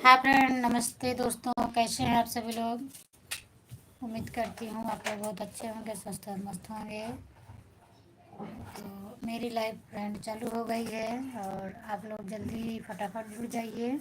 Hi friend, नमस्ते दोस्तों। कैसे हैं आप सभी लोग? उम्मीद करती हूँ आप लोग बहुत अच्छे होंगे, स्वस्थ और मस्त होंगे। तो मेरी लाइव फ्रेंड चालू हो गई है और आप लोग जल्दी फटाफट जुड़ जाइए।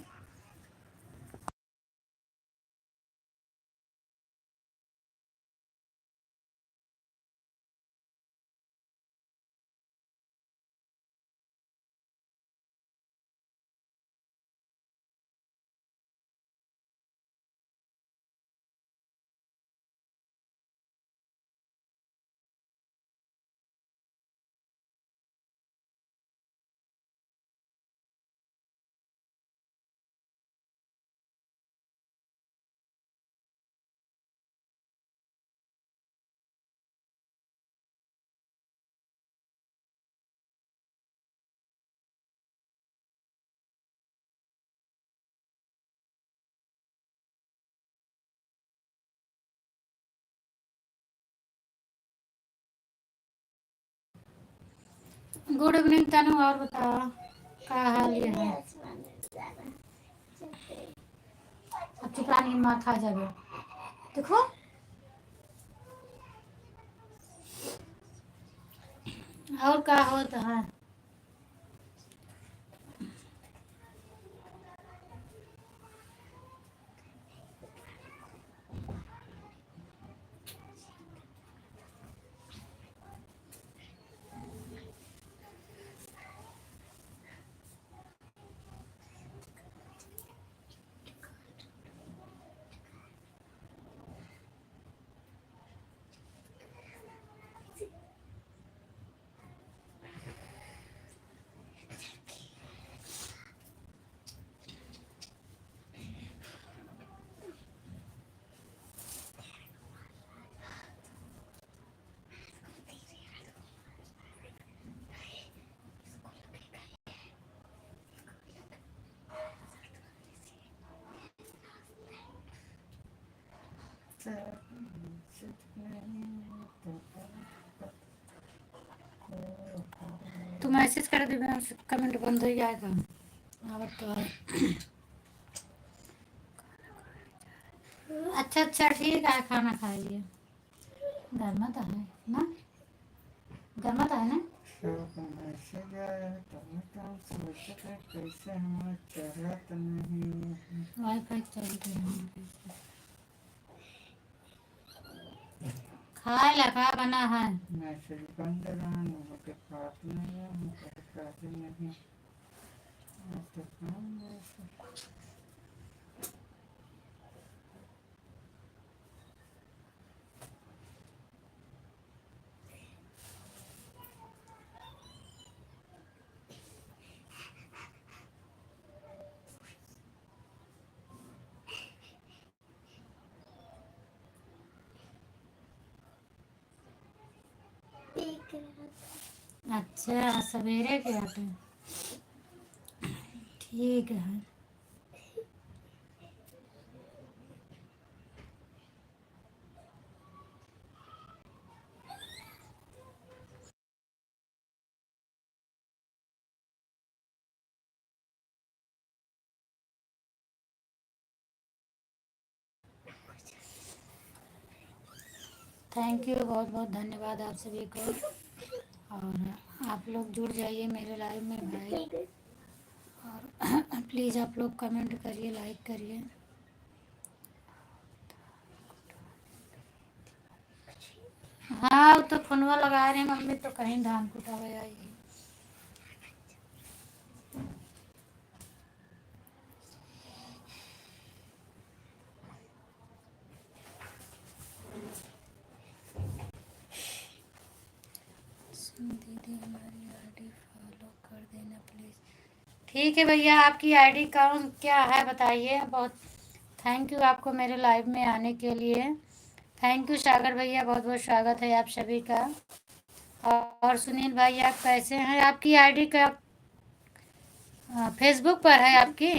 गुड इवनिंग तनु, और बताओ क्या हाल ये है? अब चिकरानी माँ खा जाबे। देखो, और क्या होता है? तू मैसेज कर दे, कमेंट बंद हो जाएगा। और तो अच्छा अच्छा, ठीक है, खाना खाइए। गर्मा तो है ना? गर्मा तो है ना? वाईफाई चालू कर। खाए लगा बना है। मैसेज बंद रहा, मुझे बात नहीं है, मुझे नहीं। अच्छा, सवेरे के आते हैं। ठीक है। थैंक यू, बहुत बहुत धन्यवाद आप सभी को। और आप लोग जुड़ जाइए मेरे लाइव में भाई। और प्लीज़ आप लोग कमेंट करिए, लाइक करिए। हाँ, वो तो फोनवा लगा रहे हैं मम्मी, तो कहीं धान कुटावे आई। दीदी हमारी आईडी फॉलो कर देना प्लीज़। ठीक है भैया, आपकी आईडी कौन क्या है बताइए। बहुत थैंक यू आपको मेरे लाइव में आने के लिए। थैंक यू सागर भैया, बहुत बहुत स्वागत है आप सभी का। और सुनील भाई, आप कैसे हैं? आपकी आईडी का फेसबुक पर है आपकी?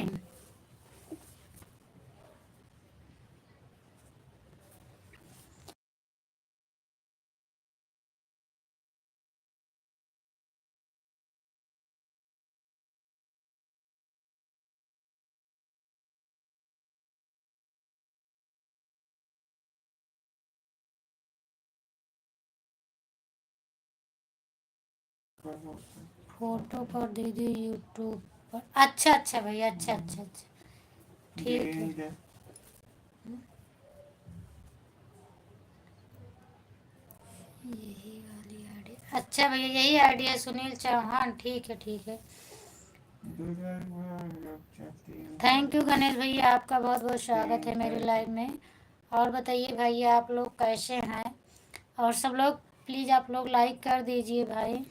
फोटो पर दीदी यूट्यूब पर। अच्छा अच्छा भैया, अच्छा अच्छा अच्छा, ठीक है। यही वाली आईडी, अच्छा भैया यही आईडी है सुनील चौहान, ठीक है ठीक है। थैंक यू गणेश भैया, आपका बहुत बहुत स्वागत है मेरे लाइव में। और बताइए भैया आप लोग कैसे हैं, और सब लोग प्लीज़ आप लोग लाइक कर दीजिए भाई।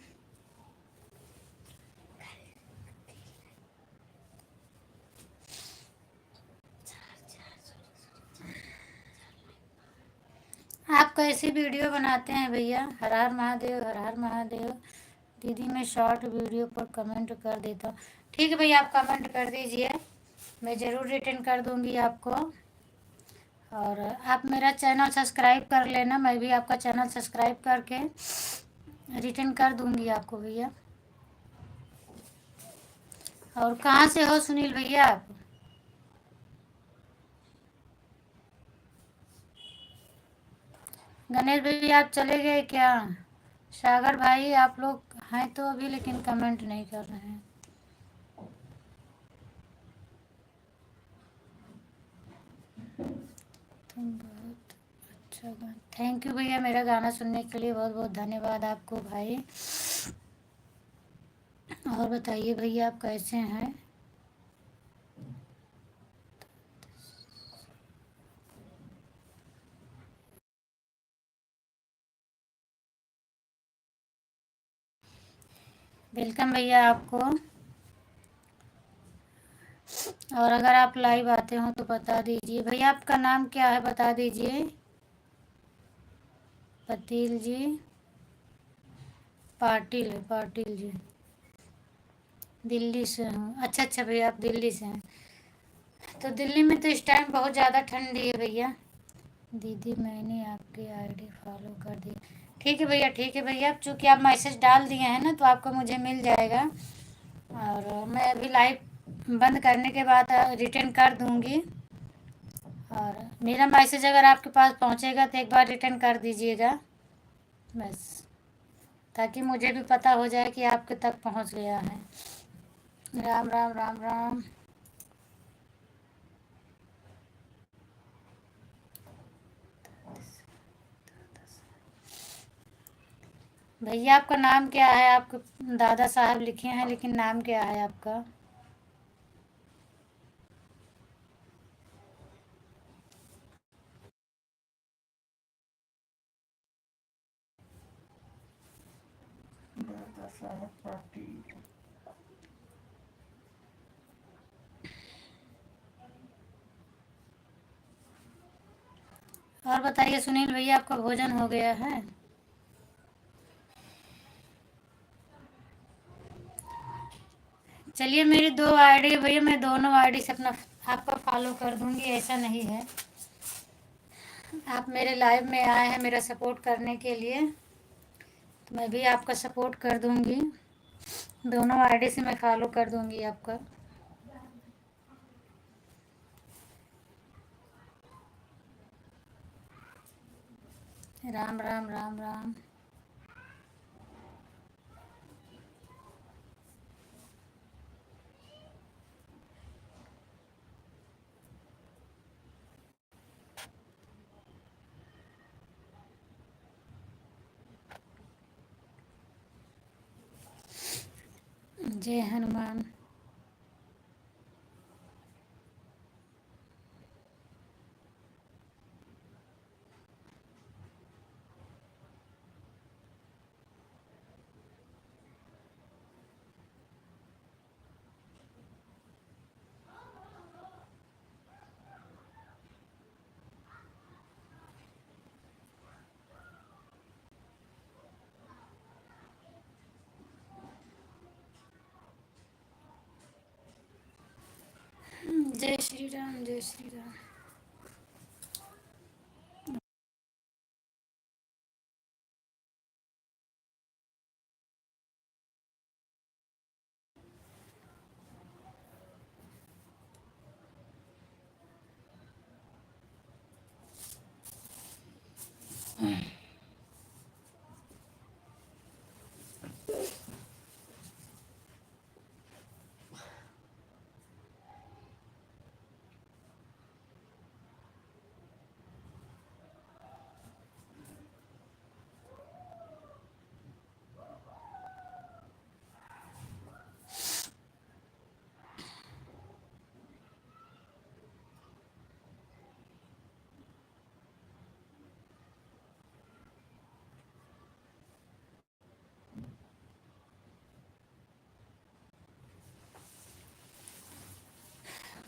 आप कैसी वीडियो बनाते हैं भैया? हर हर महादेव, हर हर महादेव। दीदी मैं शॉर्ट वीडियो पर कमेंट कर देता हूँ। ठीक है भैया, आप कमेंट कर दीजिए, मैं ज़रूर रिटर्न कर दूँगी आपको। और आप मेरा चैनल सब्सक्राइब कर लेना, मैं भी आपका चैनल सब्सक्राइब करके रिटर्न कर दूँगी आपको भैया। और कहाँ से हो सुनील भैया आप? गणेश भैया आप चले गए क्या? सागर भाई आप लोग हैं तो अभी, लेकिन कमेंट नहीं कर रहे हैं। तुम बहुत अच्छा गाना, थैंक यू भैया, मेरा गाना सुनने के लिए बहुत बहुत धन्यवाद आपको भाई। और बताइए भैया आप कैसे हैं? वेलकम भैया आपको। और अगर आप लाइव आते हो तो बता दीजिए भैया, आपका नाम क्या है बता दीजिए। पतील जी, पाटिल है, पाटिल जी। दिल्ली से हूँ, अच्छा अच्छा भैया आप दिल्ली से हैं। तो दिल्ली में तो इस टाइम बहुत ज़्यादा ठंडी है भैया। दीदी मैंने आपकी आईडी फॉलो कर दी। ठीक है भैया, ठीक है भैया, अब चूँकि आप मैसेज डाल दिए हैं ना तो आपको मुझे मिल जाएगा। और मैं अभी लाइव बंद करने के बाद रिटर्न कर दूँगी। और मेरा मैसेज अगर आपके पास पहुँचेगा तो एक बार रिटर्न कर दीजिएगा बस, ताकि मुझे भी पता हो जाए कि आपके तक पहुँच गया है। राम राम राम राम। भैया आपका नाम क्या है? आपके दादा साहब लिखे हैं, लेकिन नाम क्या है आपका? और बताइए सुनील भैया, आपका भोजन हो गया है? चलिए मेरी दो आईडी है भैया, मैं दोनों आईडी से अपना आपका फॉलो कर दूंगी, ऐसा नहीं है। आप मेरे लाइव में आए हैं मेरा सपोर्ट करने के लिए, तो मैं भी आपका सपोर्ट कर दूंगी। दोनों आईडी से मैं फॉलो कर दूंगी आपका। राम राम राम राम। जय हनुमान। जय श्री राम, जय श्री राम।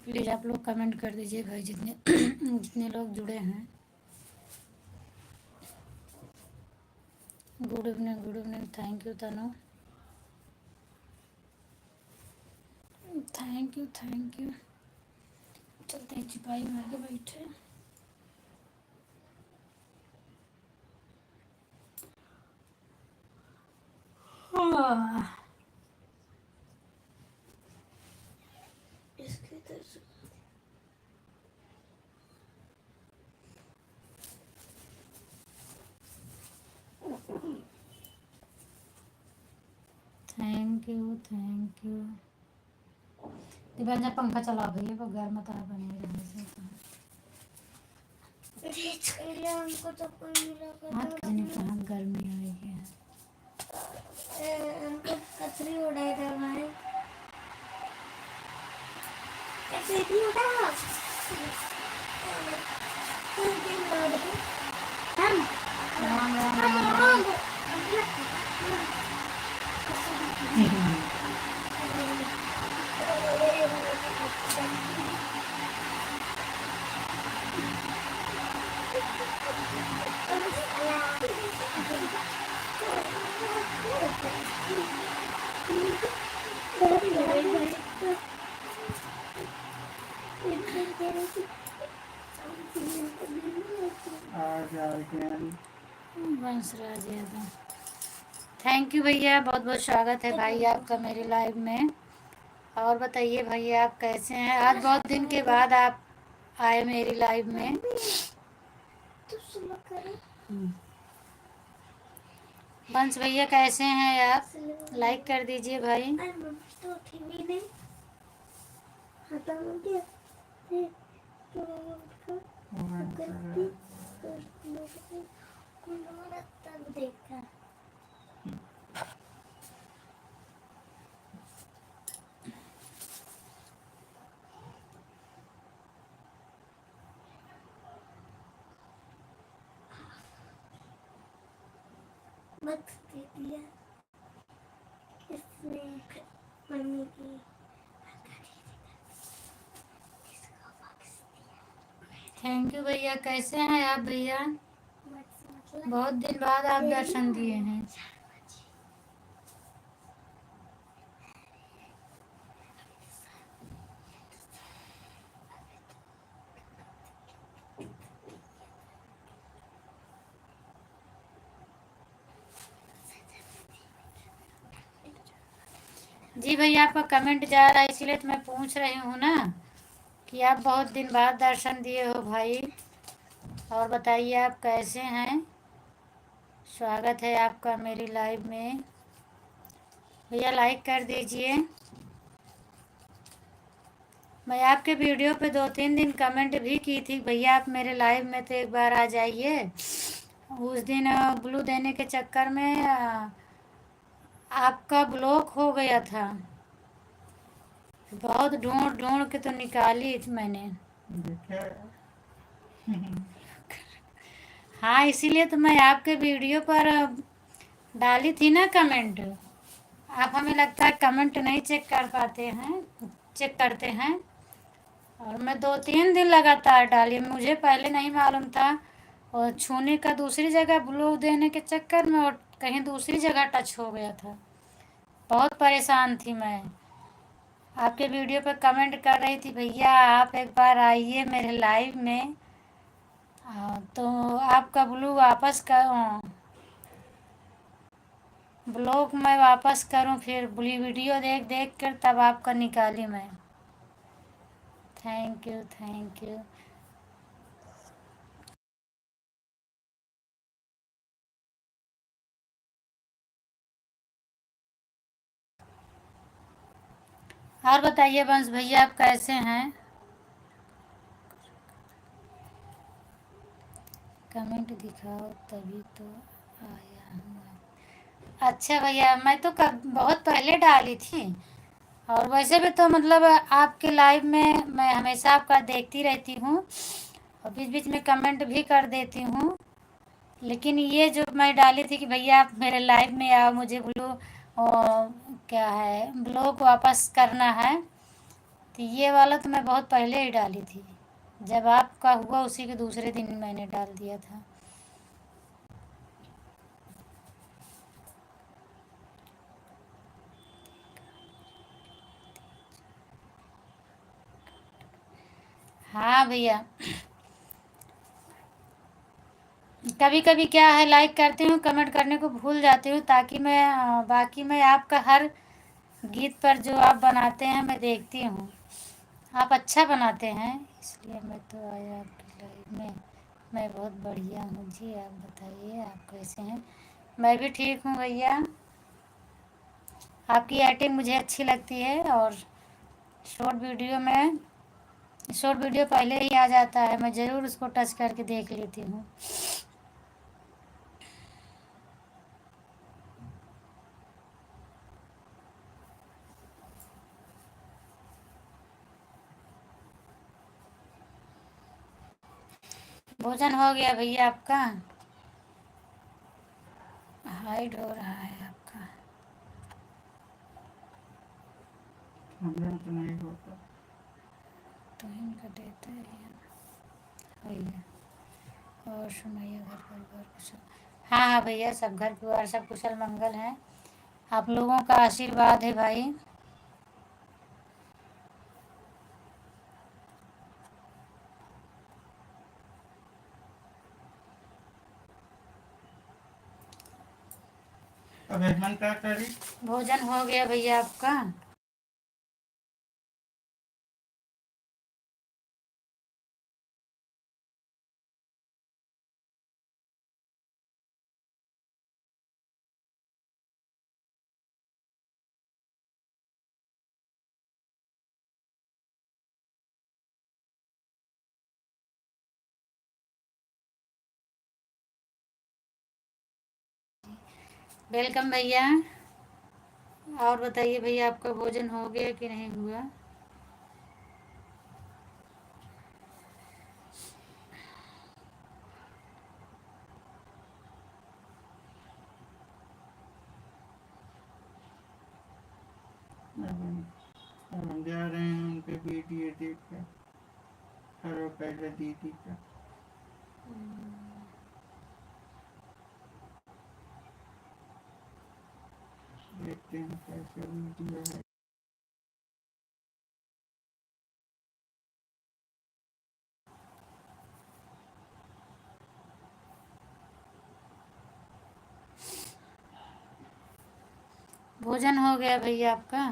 प्लीज़ आप लोग कमेंट कर दीजिए भाई, जितने जितने लोग जुड़े हैं। Good evening, good evening. Thank you Tanu, thank you, thank you. चलते हैं, चिपाई मार के बैठे। इसकी तरफ थैंक यू, थैंक यू। दिव्यांजा पंखा चला भैया, वो गर्म मत बने रहने से। हमको तो कोई मिला हाथ कहीं कहाँ गर्मी आई है। हमको कचरी उड़ाई था भाई, कचरी उड़ा वंशराज यादव। थैंक यू भैया, बहुत बहुत स्वागत है भाई आपका मेरे लाइव में। और बताइए भैया आप कैसे हैं? आज बहुत दिन के बाद आप आए मेरी लाइव में। वंश भैया कैसे हैं आप? लाइक कर दीजिए भाई। मत दे दिया किसने? मम्मी की। थैंक यू भैया, कैसे हैं आप भैया? बहुत दिन बाद आप दर्शन दिए हैं। जी भैया, आपका कमेंट जा रहा है इसीलिए तो मैं पूछ रही हूँ ना कि आप बहुत दिन बाद दर्शन दिए हो भाई। और बताइए आप कैसे हैं? स्वागत है आपका मेरी लाइव में। भैया लाइक कर दीजिए। मैं आपके वीडियो पे 2-3 दिन कमेंट भी की थी, भैया आप मेरे लाइव में तो एक बार आ जाइए। उस दिन ब्लू देने के चक्कर में आपका ब्लॉक हो गया था। बहुत ढूंढ ढूंढ के तो निकाली मैंने। हाँ, इसीलिए तो मैं आपके वीडियो पर डाली थी ना कमेंट। आप हमें लगता है कमेंट नहीं चेक कर पाते हैं, चेक करते हैं। और मैं 2-3 दिन लगातार डाली, मुझे पहले नहीं मालूम था। और छूने का दूसरी जगह ब्लू देने के चक्कर में और कहीं दूसरी जगह टच हो गया था। बहुत परेशान थी मैं। आपके वीडियो पे कमेंट कर रही थी भैया आप एक बार आइए मेरे लाइव में। तो आपका ब्लू वापस करूँ, ब्लॉग मैं वापस करूँ, फिर वीडियो देख देख कर तब आपका निकाली मैं। Thank you, thank you. और बताइए वंश भैया आप कैसे हैं? कमेंट दिखाओ तभी तो आया हूँ। अच्छा भैया, मैं तो बहुत पहले डाली थी। और वैसे भी तो मतलब आपके लाइव में मैं हमेशा आपका देखती रहती हूँ और बीच बीच में कमेंट भी कर देती हूँ। लेकिन ये जो मैं डाली थी कि भैया आप मेरे लाइव में आओ, मुझे ब्लू क्या है ब्लॉग वापस करना है, तो ये वाला तो मैं बहुत पहले ही डाली थी, जब आपका हुआ उसी के दूसरे दिन मैंने डाल दिया था। हाँ भैया, कभी कभी क्या है, लाइक करती हूँ, कमेंट करने को भूल जाती हूँ, ताकि मैं बाकी मैं आपका हर गीत पर जो आप बनाते हैं मैं देखती हूँ। आप अच्छा बनाते हैं, इसलिए मैं तो आया आपकी लाइव में। मैं बहुत बढ़िया हूँ जी, आप बताइए आप कैसे हैं। मैं भी ठीक हूँ भैया। आपकी एक्टिंग मुझे अच्छी लगती है, और शॉर्ट वीडियो में, शॉर्ट वीडियो पहले ही आ जाता है, मैं ज़रूर उसको टच करके देख लेती हूँ। भोजन हो गया भैया आपका? हाइड हो रहा है आपका। तो नहीं होता। तो इनका देते हैं भैया। और सुनाइए, घर परिवार कुशल? हाँ हाँ भैया, सब घर परिवार सब कुशल मंगल हैं। आप लोगों का आशीर्वाद है भाई। अब हेमंत क्या करी? भोजन हो गया भैया आपका? वेलकम भैया। और बताइए भैया, आपका भोजन हो गया कि नहीं हुआ? अब हम जा रहे हैं उनके वीडियो देख कर। करो पहले दीदी का। देखते हैं कैसे वीडियो है। भोजन हो गया भैया आपका?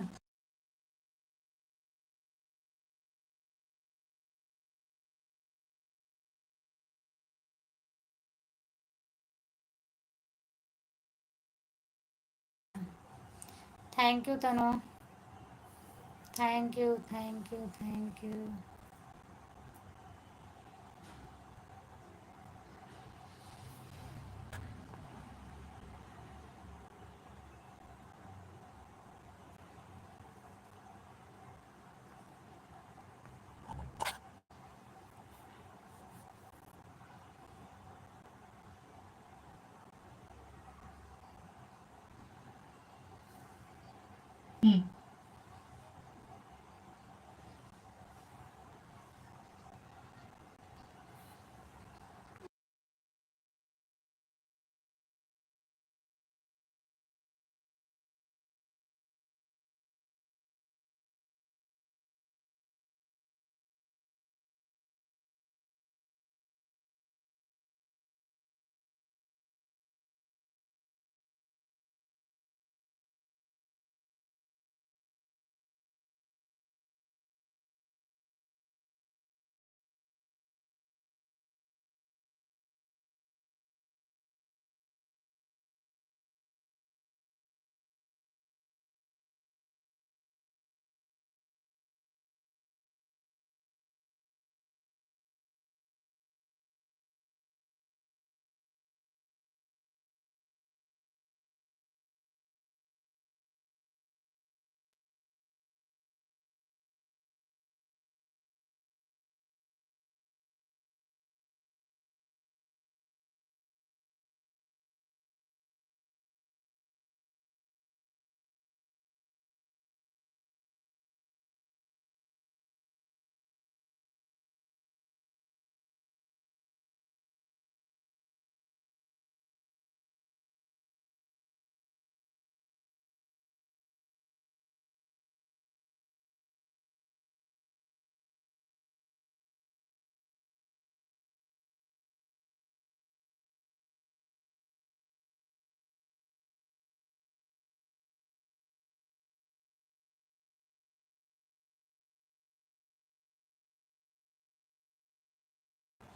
Thank you Tanu. Thank you, thank you, thank you.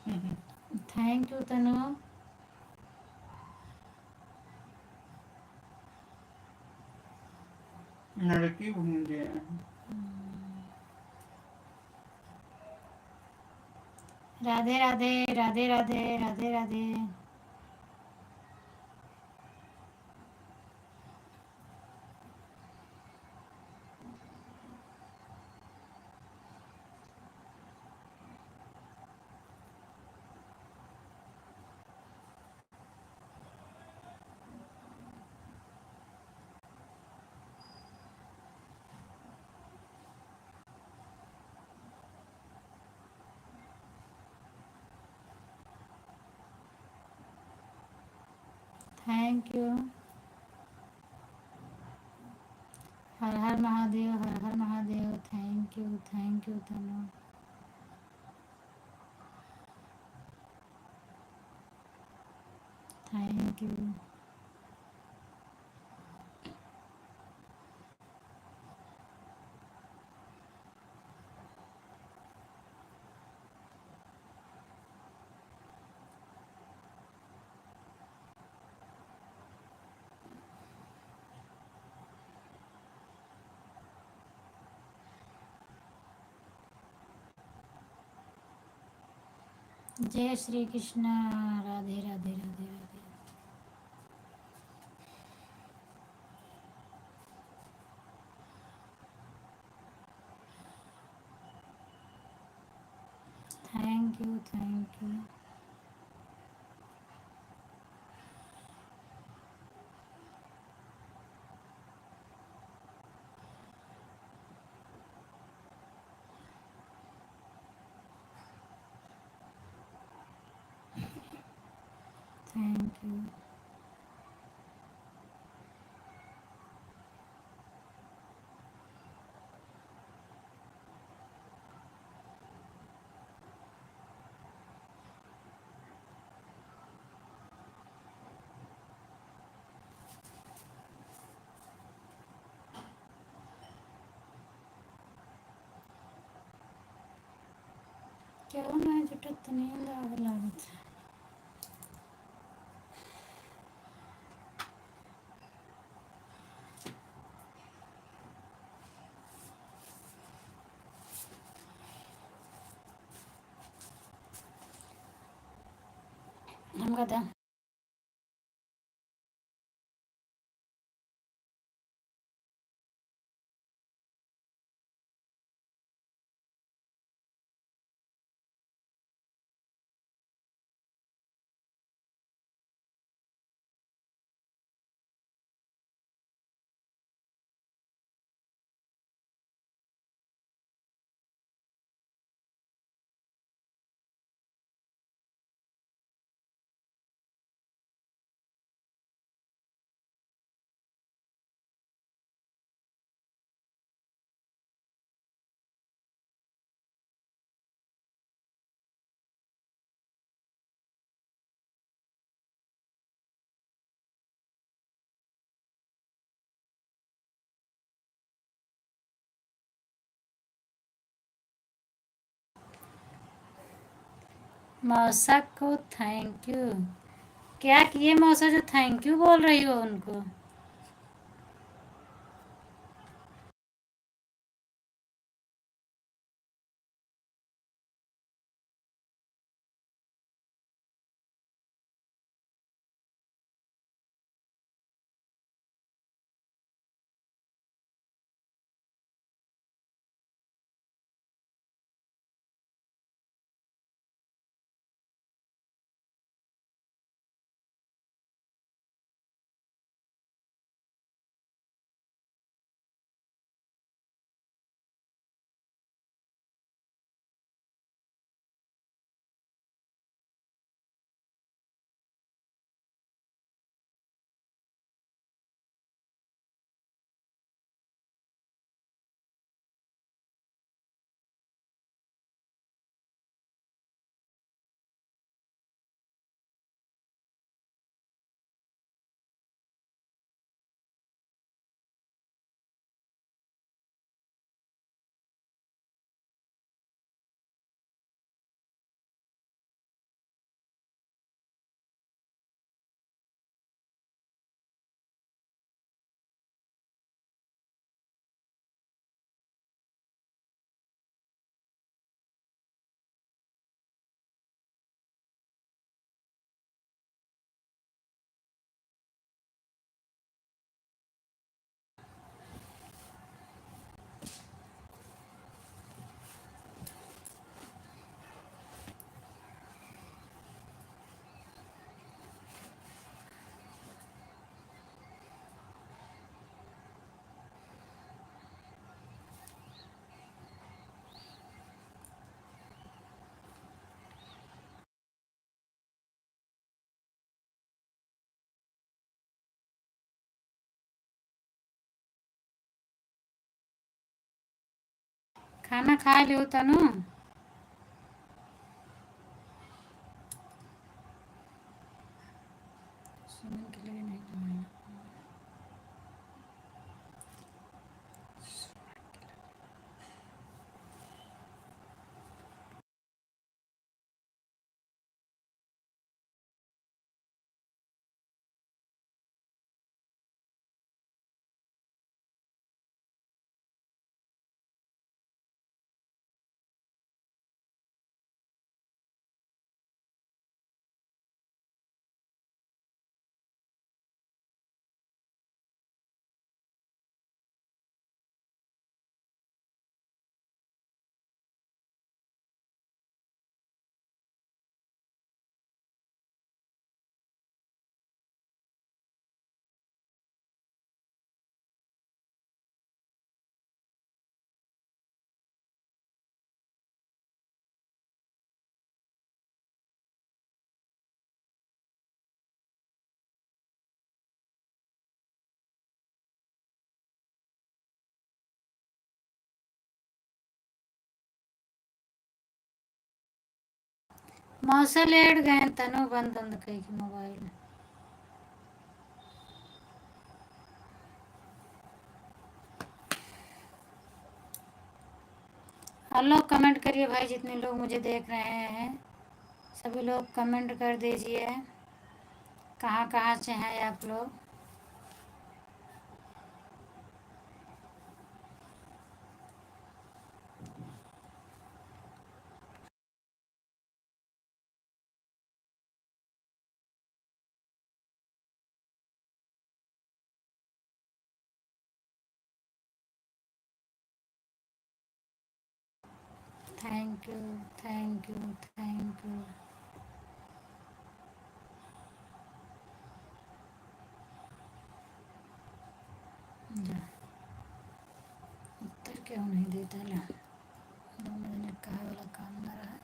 Thank you Tanu. लड़की भूंजे। Radhe Radhe Radhe Radhe Radhe Radhe. Thank you. Har Har Mahadev, Har Har Mahadev. Thank you Tanu. Thank you. जय Shri Krishna. Radhe Radhe Radhe Radhe. Thank you thank you. Thank you. क्यों ना जुटत नींद आग लागत। हम कहते मौसा को थैंक यू। क्या किए मौसा जो थैंक यू बोल रही हो उनको? खाना खा लियो तनु। सुमन के लिए नहीं बनाया। मौसा लेट गए तनु बंद बंद कही की मोबाइल। हेलो कमेंट करिए भाई, जितने लोग मुझे देख रहे हैं सभी लोग कमेंट कर दीजिए। कहाँ कहाँ से हैं आप लोग। Thank you thank you thank you. उत्तर क्यों नहीं देता ला। 2 मिनट कहा वाला काम ना रहा,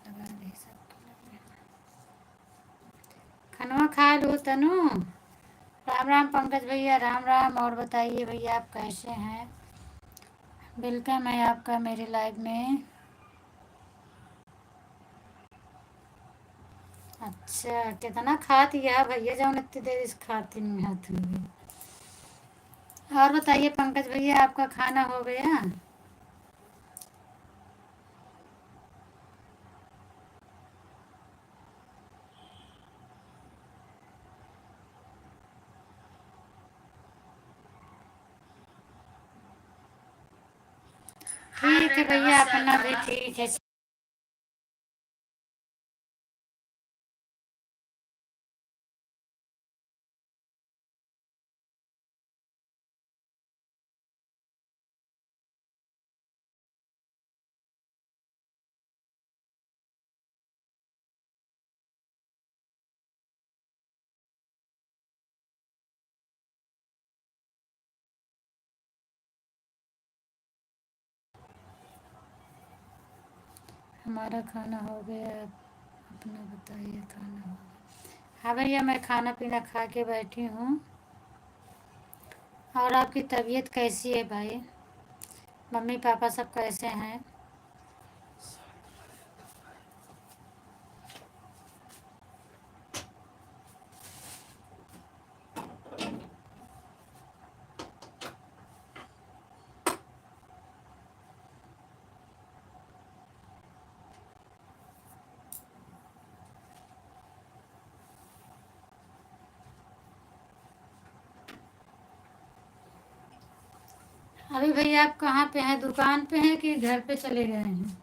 लगा दे सब। खाना खा लो तनु। राम राम पंकज भैया, राम राम। और बताइए भैया आप कैसे हैं। वेलकम है आपका मेरे लाइव में। अच्छा कितना खा दिया भैया, जाओ इतनी देर इस खाती नहीं हाथ में। और बताइए पंकज भैया आपका खाना हो गया। ठीक है भैया अपना भी ठीक है। हमारा खाना हो गया, अपना बताइए खाना हो गया। हाँ भैया मैं खाना पीना खा के बैठी हूँ। और आपकी तबीयत कैसी है भाई, मम्मी पापा सब कैसे हैं। अभी भैया आप कहाँ पे हैं, दुकान पे हैं कि घर पे चले गए हैं।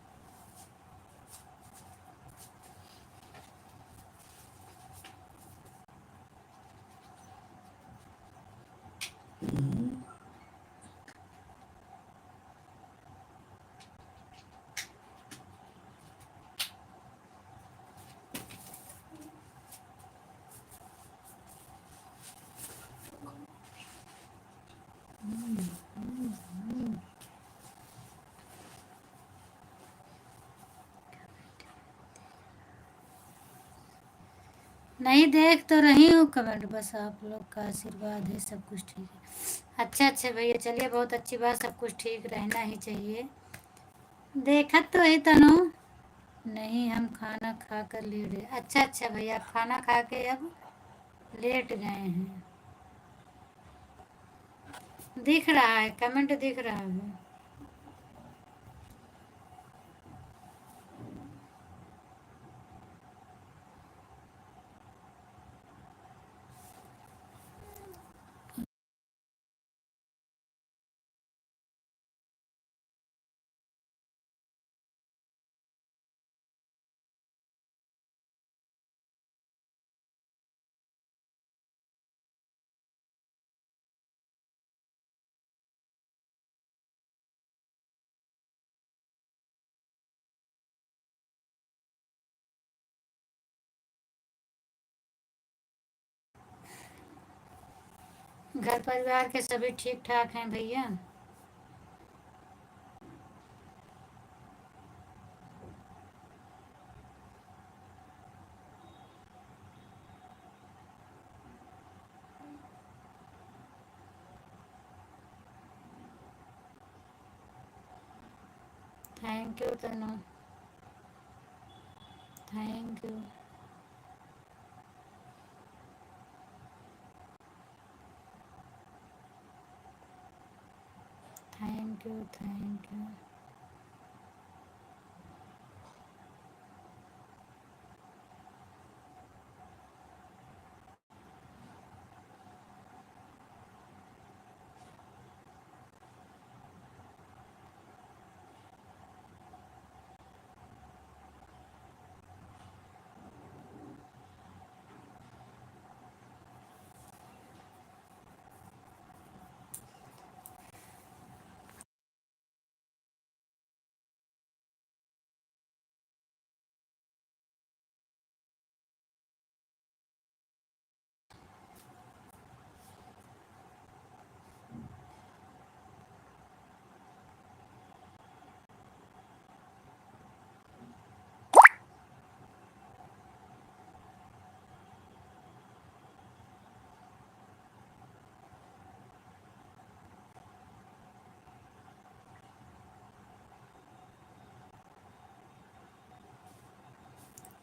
नहीं देख तो रही हूँ कमेंट, बस आप लोग का आशीर्वाद है, सब कुछ ठीक है। अच्छा अच्छा भैया चलिए बहुत अच्छी बात, सब कुछ ठीक रहना ही चाहिए। देखा तो है तनु। नहीं, हम खाना खा कर लेट गए। अच्छा अच्छा भैया, खाना खा के अब लेट गए हैं। दिख रहा है, कमेंट दिख रहा है। घर परिवार के सभी ठीक ठाक हैं भैया। Thank you Tanu, thank you. Thank you, thank you.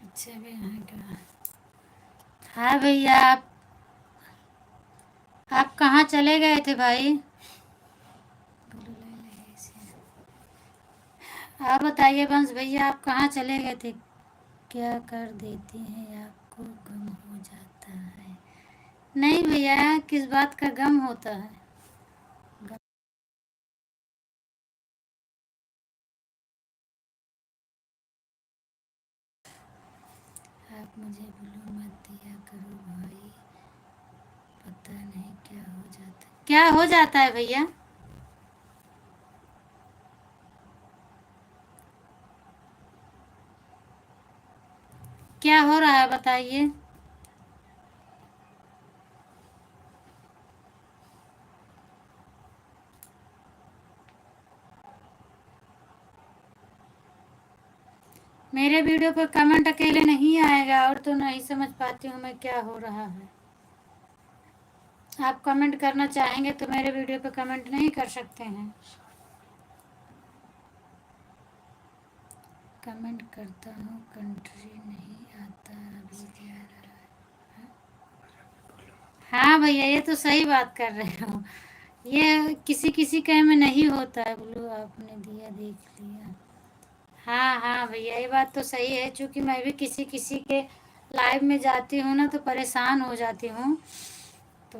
अच्छा भी यहाँ क्या। हाँ भैया, आप कहाँ चले गए थे भाई? आप बताइए वंश भैया, आप कहाँ चले गए थे? क्या कर देती हैं आपको गम हो जाता है? नहीं भैया, किस बात का गम होता है? गम। आप मुझे ब्लू मत दिया करो भाई, पता नहीं क्या हो जाता है। क्या हो जाता है भैया? क्या हो रहा है बताइए। मेरे वीडियो पर कमेंट अकेले नहीं आएगा, और तो नहीं समझ पाती हूँ मैं क्या हो रहा है। आप कमेंट करना चाहेंगे तो मेरे वीडियो पर कमेंट नहीं कर सकते हैं। कमेंट करता हूँ, कंट्री नहीं आता अभी जा रहा है। हाँ भैया, ये तो सही बात कर रहे हो। ये किसी किसी के में नहीं होता है। ब्लू आपने दिया, देख लिया। हाँ हाँ भैया, ये बात तो सही है, क्योंकि मैं भी किसी किसी के लाइव में जाती हूँ ना, तो परेशान हो जाती हूँ। तो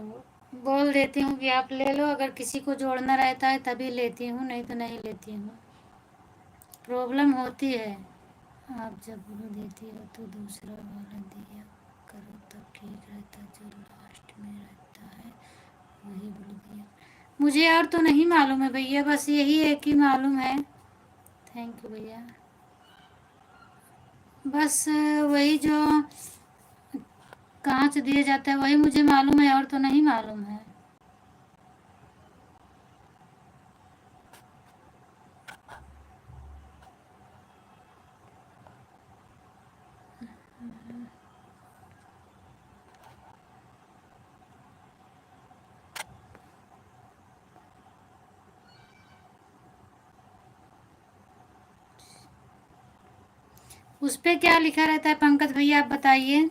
बोल देती हूँ कि आप ले लो, अगर किसी को जोड़ना रहता है तभी लेती हूँ, नहीं तो नहीं लेती हूँ। प्रॉब्लम होती है। आप जब ब्लू देती हो तो दूसरा वाला दिया करो, तब ठीक रहता। जो लास्ट में रहता है वही ब्लू दिया। मुझे और तो नहीं मालूम है भैया, बस यही एक ही मालूम है। थैंक यू भैया। बस वही जो कहाँ से दिया जाता है वही मुझे मालूम है, और तो नहीं मालूम है। उस पे क्या लिखा रहता है पंकज भैया, आप बताइए।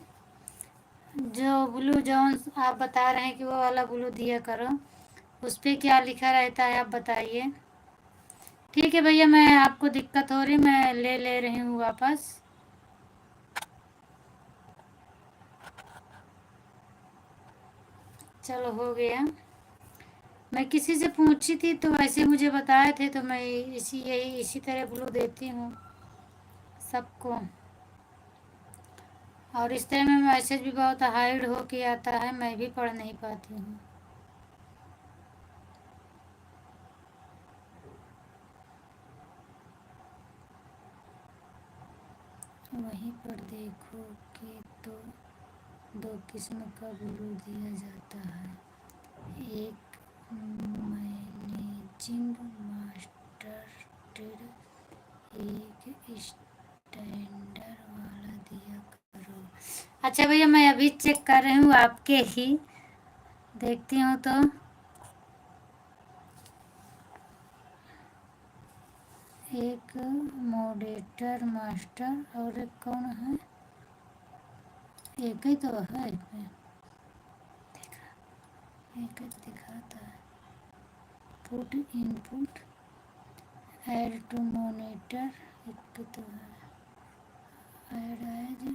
जो ब्लू जॉन आप बता रहे हैं कि वो वाला ब्लू दिया करो, उस पे क्या लिखा रहता है आप बताइए। ठीक है भैया, मैं आपको दिक्कत हो रही, मैं ले रही हूँ वापस। चलो हो गया। मैं किसी से पूछी थी तो वैसे मुझे बताए थे, तो मैं इसी तरह ब्लू देती हूँ सबको। और इस तरह में मैसेज भी बहुत हाइड हो के आता है, मैं भी पढ़ नहीं पाती हूँ। वहीं पर देखो कि तो दो किस्म का ब्लू दिया जाता है, एक मैनेजिंग मास्टर्ड, एक स्टैंडर्ड वाला दिया करो। अच्छा भैया, मैं अभी चेक कर रही हूँ आपके ही, देखती हूँ तो। एक मॉडरेटर मास्टर और एक कौन है, एक ही तो है इसमें, एक ही दिखाता है। Put input add to monitor, एक तो है ऐड एज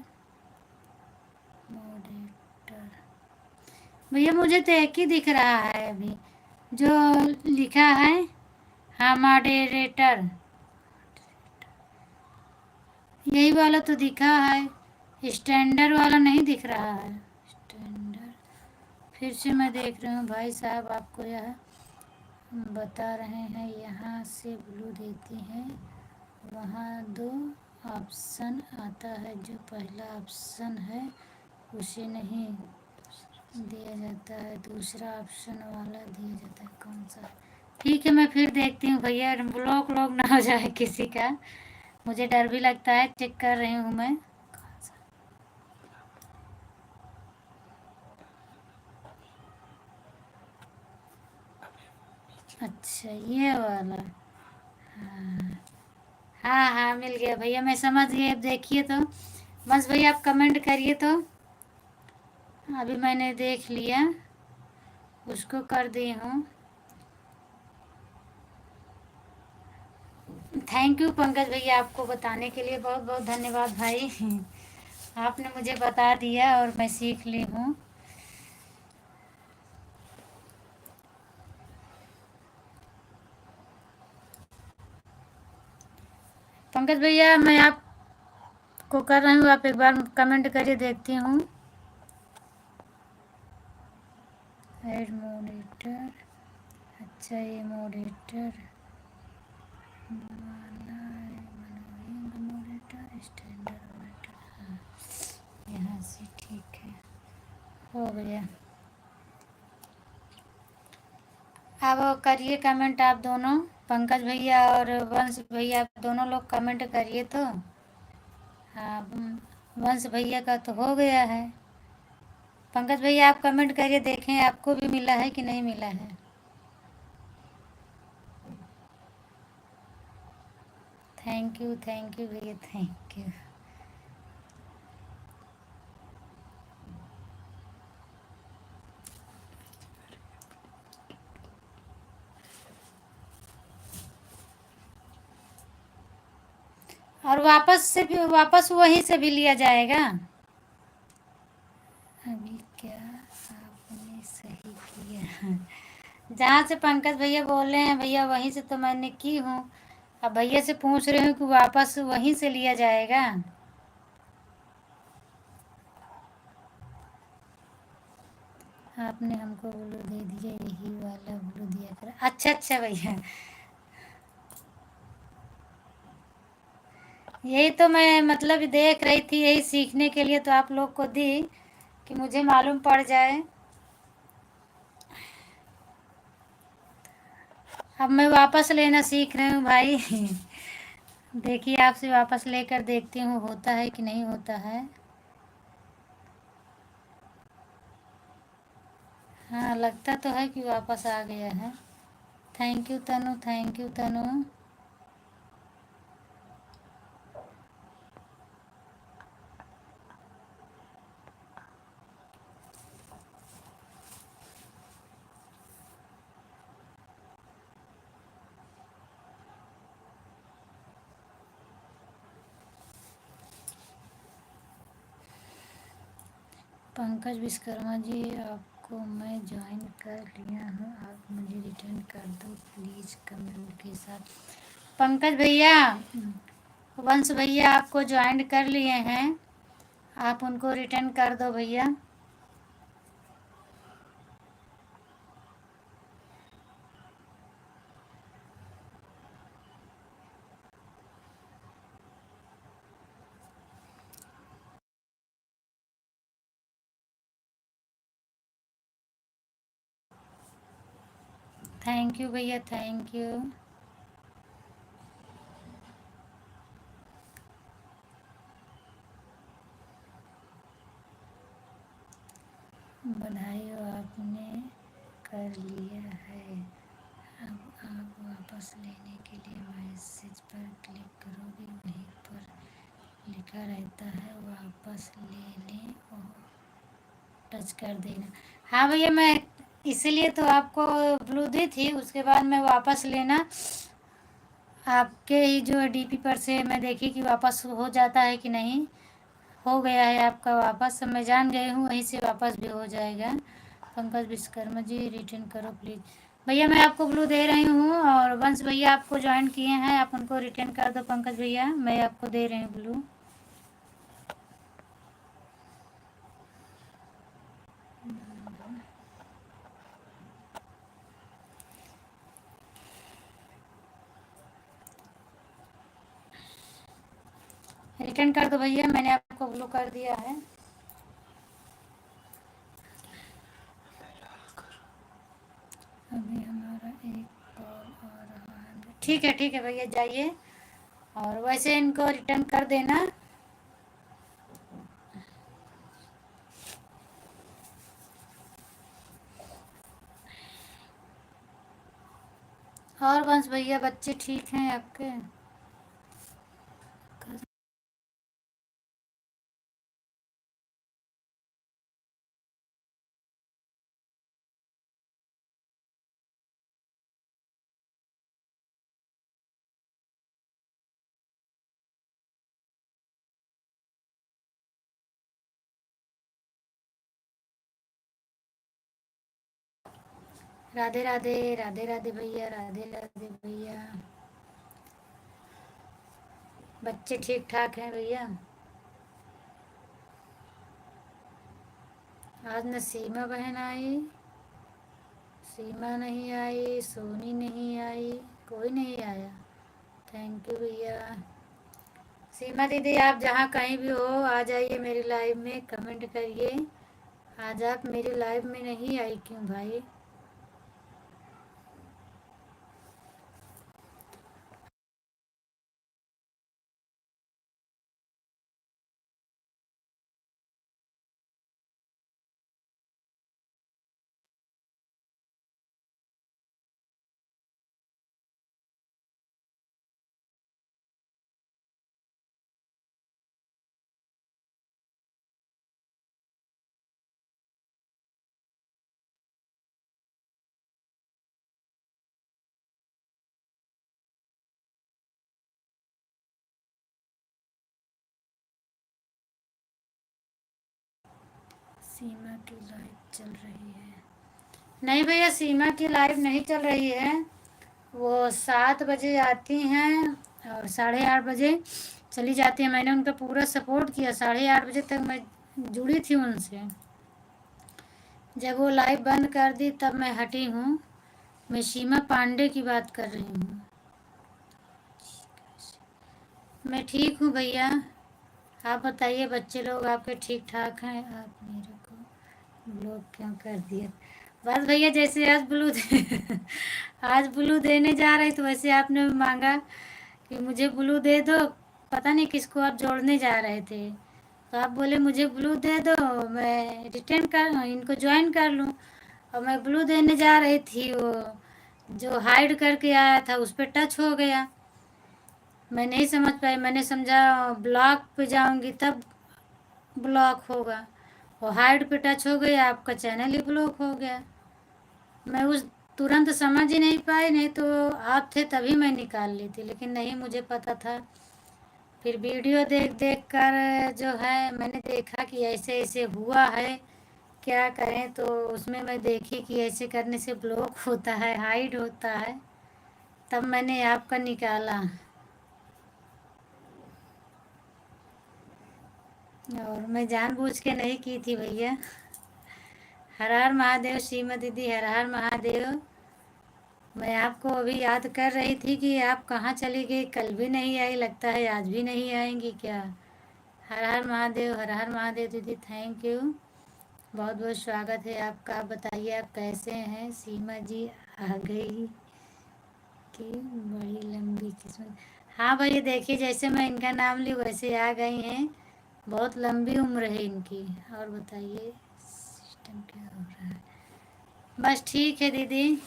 मॉडरेटर। भैया मुझे तो एक ही दिख रहा है अभी, जो लिखा है। हाँ मॉडरेटर, यही वाला तो दिखा है, स्टैंडर्ड वाला नहीं दिख रहा है। स्टैंडर्ड, फिर से मैं देख रही हूँ भाई साहब, आपको यह बता रहे हैं। यहाँ से ब्लू देती हैं, वहाँ दो ऑप्शन आता है, जो पहला ऑप्शन है उसे नहीं दिया जाता है, दूसरा ऑप्शन वाला दिया जाता है। कौन सा? ठीक है, मैं फिर देखती हूँ भैया, ब्लॉक लॉक ना हो जाए किसी का, मुझे डर भी लगता है। चेक कर रही हूँ मैं। अच्छा ये वाला, हाँ हाँ हाँ, मिल गया भैया, मैं समझ गई। अब देखिए तो बस भैया, आप कमेंट करिए तो। अभी मैंने देख लिया, उसको कर दी हूँ। थैंक यू पंकज भैया, आपको बताने के लिए बहुत बहुत धन्यवाद भाई। आपने मुझे बता दिया और मैं सीख ली हूँ। पंकज भैया, मैं आपको कर रही हूँ, आप एक बार कमेंट करिए, देखती हूँ। ऐड मॉनिटर, अच्छा ये मॉनिटर मॉनिटर स्टैंडर्ड मॉनिटर, हाँ यहाँ से ठीक है, हो गया। अब करिए कमेंट आप दोनों, पंकज भैया और वंश भैया, आप दोनों लोग कमेंट करिए तो। हाँ, वंश भैया का तो हो गया है। पंकज भैया आप कमेंट करिए, देखें आपको भी मिला है कि नहीं मिला है। थैंक यू भैया, थैंक यू। और वापस से भी, वापस वहीं से भी लिया जाएगा। अभी क्या आपने सही किया, जहाँ से पंकज भैया बोल रहे हैं भैया, वहीं से तो मैंने की हूँ। अब भैया से पूछ रही हूँ कि वापस वहीं से लिया जाएगा। आपने हमको ब्लू दे दिया, यही वाला ब्लू दिया कर। अच्छा अच्छा भैया, यही तो मैं मतलब देख रही थी, यही सीखने के लिए तो आप लोग को दी, कि मुझे मालूम पड़ जाए। अब मैं वापस लेना सीख रही हूँ भाई। देखिए आपसे वापस लेकर देखती हूँ होता है कि नहीं होता है। हाँ लगता तो है कि वापस आ गया है। Thank you Tanu, thank you Tanu. Pankaj Vishwakarma ji, आपको मैं ज्वाइन कर लिया हूँ, आप मुझे रिटर्न कर दो प्लीज़ कमेंट के साथ। पंकज भैया, वंश भैया आपको ज्वाइन कर लिए हैं, आप उनको रिटर्न कर दो भैया। थैंक यू भैया, थैंक यू। बधाई हो, आपने कर लिया है। अब आप वापस लेने के लिए मैसेज पर क्लिक करोगे, वहीं पर लिखा रहता है वापस ले लें और टच कर देना। हाँ भैया, मैं इसीलिए तो आपको ब्लू दी थी, उसके बाद मैं वापस लेना आपके ही जो डीपी पर से मैं देखी कि वापस हो जाता है कि नहीं। हो गया है आपका वापस, मैं जान गई हूँ, वहीं से वापस भी हो जाएगा। पंकज विश्वकर्मा जी, रिटर्न करो प्लीज़। भैया मैं आपको ब्लू दे रही हूँ, और वंश भैया आपको ज्वाइन किए हैं, आप उनको रिटर्न कर दो। पंकज भैया मैं आपको दे रही हूँ ब्लू। रिटर्न कर दो भैया, मैंने आपको ब्लू कर दिया है। अभी हमारा एक कॉल आ रहा है। ठीक है भैया, जाइए और वैसे इनको रिटर्न कर देना। और वंश भैया बच्चे ठीक हैं आपके? राधे राधे, राधे राधे भैया, राधे राधे भैया। बच्चे ठीक ठाक हैं भैया? आज न सीमा बहन आई, सीमा नहीं आई, सोनी नहीं आई, कोई नहीं आया। थैंक यू भैया। सीमा दीदी आप जहाँ कहीं भी हो आ जाइए मेरी लाइव में, कमेंट करिए। आज आप मेरी लाइव में नहीं आई क्यों भाई? सीमा की लाइव चल रही है? नहीं भैया, सीमा की लाइव नहीं चल रही है। वो 7 बजे आती हैं और 8:30 बजे चली जाती हैं। मैंने उनका पूरा सपोर्ट किया, 8:30 बजे तक मैं जुड़ी थी उनसे। जब वो लाइव बंद कर दी तब मैं हटी हूँ। मैं सीमा पांडे की बात कर रही हूँ। मैं ठीक हूँ भैया, आप बताइए बच्चे लोग आपके ठीक ठाक हैं? आप मेरे को ब्लॉक क्यों कर दिया? बस भैया, जैसे आज ब्लू दे आज ब्लू देने जा रही तो वैसे आपने मांगा कि मुझे ब्लू दे दो। पता नहीं किसको आप जोड़ने जा रहे थे, तो आप बोले मुझे ब्लू दे दो, मैं रिटर्न कर इनको ज्वाइन कर लूँ। और मैं ब्लू देने जा रही थी, वो जो हाइड करके आया था उस पर टच हो गया। मैं नहीं समझ पाई, मैंने समझा ब्लॉक पे जाऊंगी तब ब्लॉक होगा, और हाइड पे टच हो गया, आपका चैनल ही ब्लॉक हो गया। मैं उस तुरंत समझ ही नहीं पाई, नहीं तो आप थे तभी मैं निकाल ली थी, लेकिन नहीं मुझे पता था फिर वीडियो देख देख कर जो है मैंने देखा कि ऐसे ऐसे हुआ है, क्या करें, तो उसमें मैं देखी कि ऐसे करने से ब्लॉक होता है, हाइड होता है, तब मैंने आपका निकाला। और मैं जानबूझ के नहीं की थी भैया। हर हर महादेव सीमा दीदी, हर हर महादेव। मैं आपको अभी याद कर रही थी कि आप कहाँ चली गई, कल भी नहीं आई, लगता है आज भी नहीं आएंगी क्या। हर हर महादेव, हर हर महादेव दीदी, थैंक यू। बहुत बहुत स्वागत है आपका। आप बताइए आप कैसे हैं। सीमा जी आ गई कि बड़ी लंबी किस्मत। हाँ भैया देखिए, जैसे मैं इनका नाम ली वैसे आ गई हैं। बहुत लंबी उम्र है इनकी। और बताइए सिस्टम क्या हो रहा है। बस ठीक है दीदी,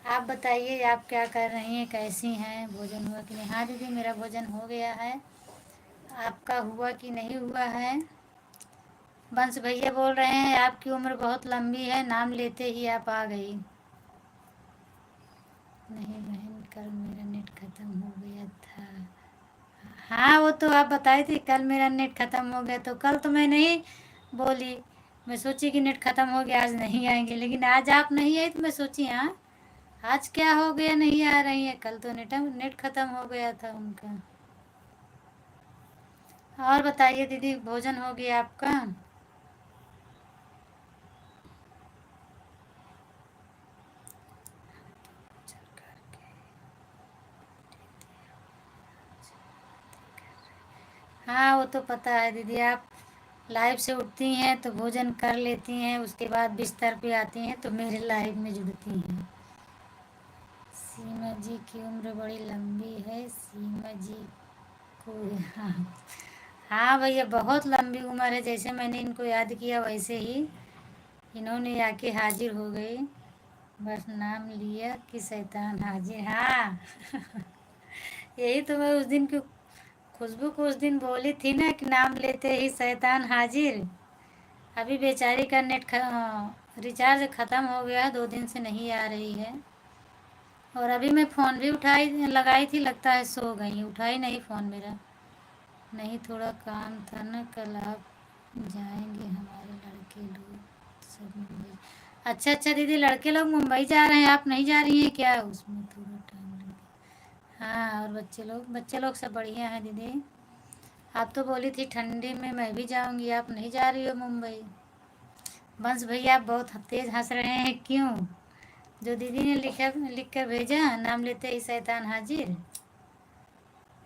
आप बताइए आप क्या कर रही हैं, कैसी हैं, भोजन हुआ कि नहीं। हाँ दीदी मेरा भोजन हो गया है, आपका हुआ कि नहीं हुआ है। बंस भैया बोल रहे हैं आपकी उम्र बहुत लंबी है, नाम लेते ही आप आ गई। नहीं बहन, कल मेरा नेट ख़त्म हो गया था। हाँ वो तो आप बताए थे कल मेरा नेट ख़त्म हो गया, तो कल तो मैं नहीं बोली। मैं सोची कि नेट ख़त्म हो गया आज नहीं आएंगे, लेकिन आज आप नहीं आई तो मैं सोची हाँ आज क्या हो गया नहीं आ रही है। कल तो नेट नेट ख़त्म हो गया था उनका। और बताइए दीदी भोजन हो गया आपका। हाँ वो तो पता है दीदी, आप लाइव से उठती हैं तो भोजन कर लेती हैं, उसके बाद बिस्तर पे आती हैं तो मेरे लाइव में जुड़ती हैं। सीमा जी की उम्र बड़ी लंबी है, सीमा जी को। हाँ हाँ भैया बहुत लंबी उम्र है, जैसे मैंने इनको याद किया वैसे ही इन्होंने आके हाजिर हो गई। बस नाम लिया कि शैतान हाजिर। हाँ यही तो मैं उस दिन की खुशबू को उस दिन बोली थी ना कि नाम लेते ही शैतान हाजिर। अभी बेचारी का रिचार्ज ख़त्म हो गया है, 2 दिन से नहीं आ रही है। और अभी मैं फ़ोन भी उठाई लगाई थी, लगता है सो गई, उठाई नहीं फ़ोन मेरा। नहीं थोड़ा काम था ना, कल आप जाएंगे, हमारे लड़के लोग सब मुंबई। अच्छा अच्छा दीदी, लड़के लोग मुंबई जा रहे हैं, आप नहीं जा रही हैं क्या। उसमें थोड़ा टाइम लगे। हाँ और बच्चे लोग सब बढ़िया हैं दीदी। आप तो बोली थी ठंडी में मैं भी जाऊंगी, आप नहीं जा रही हो मुंबई। बंस भैया आप बहुत तेज हंस रहे हैं, क्यों। जो दीदी ने लिख कर भेजा नाम लेते ही शैतान हाजिर,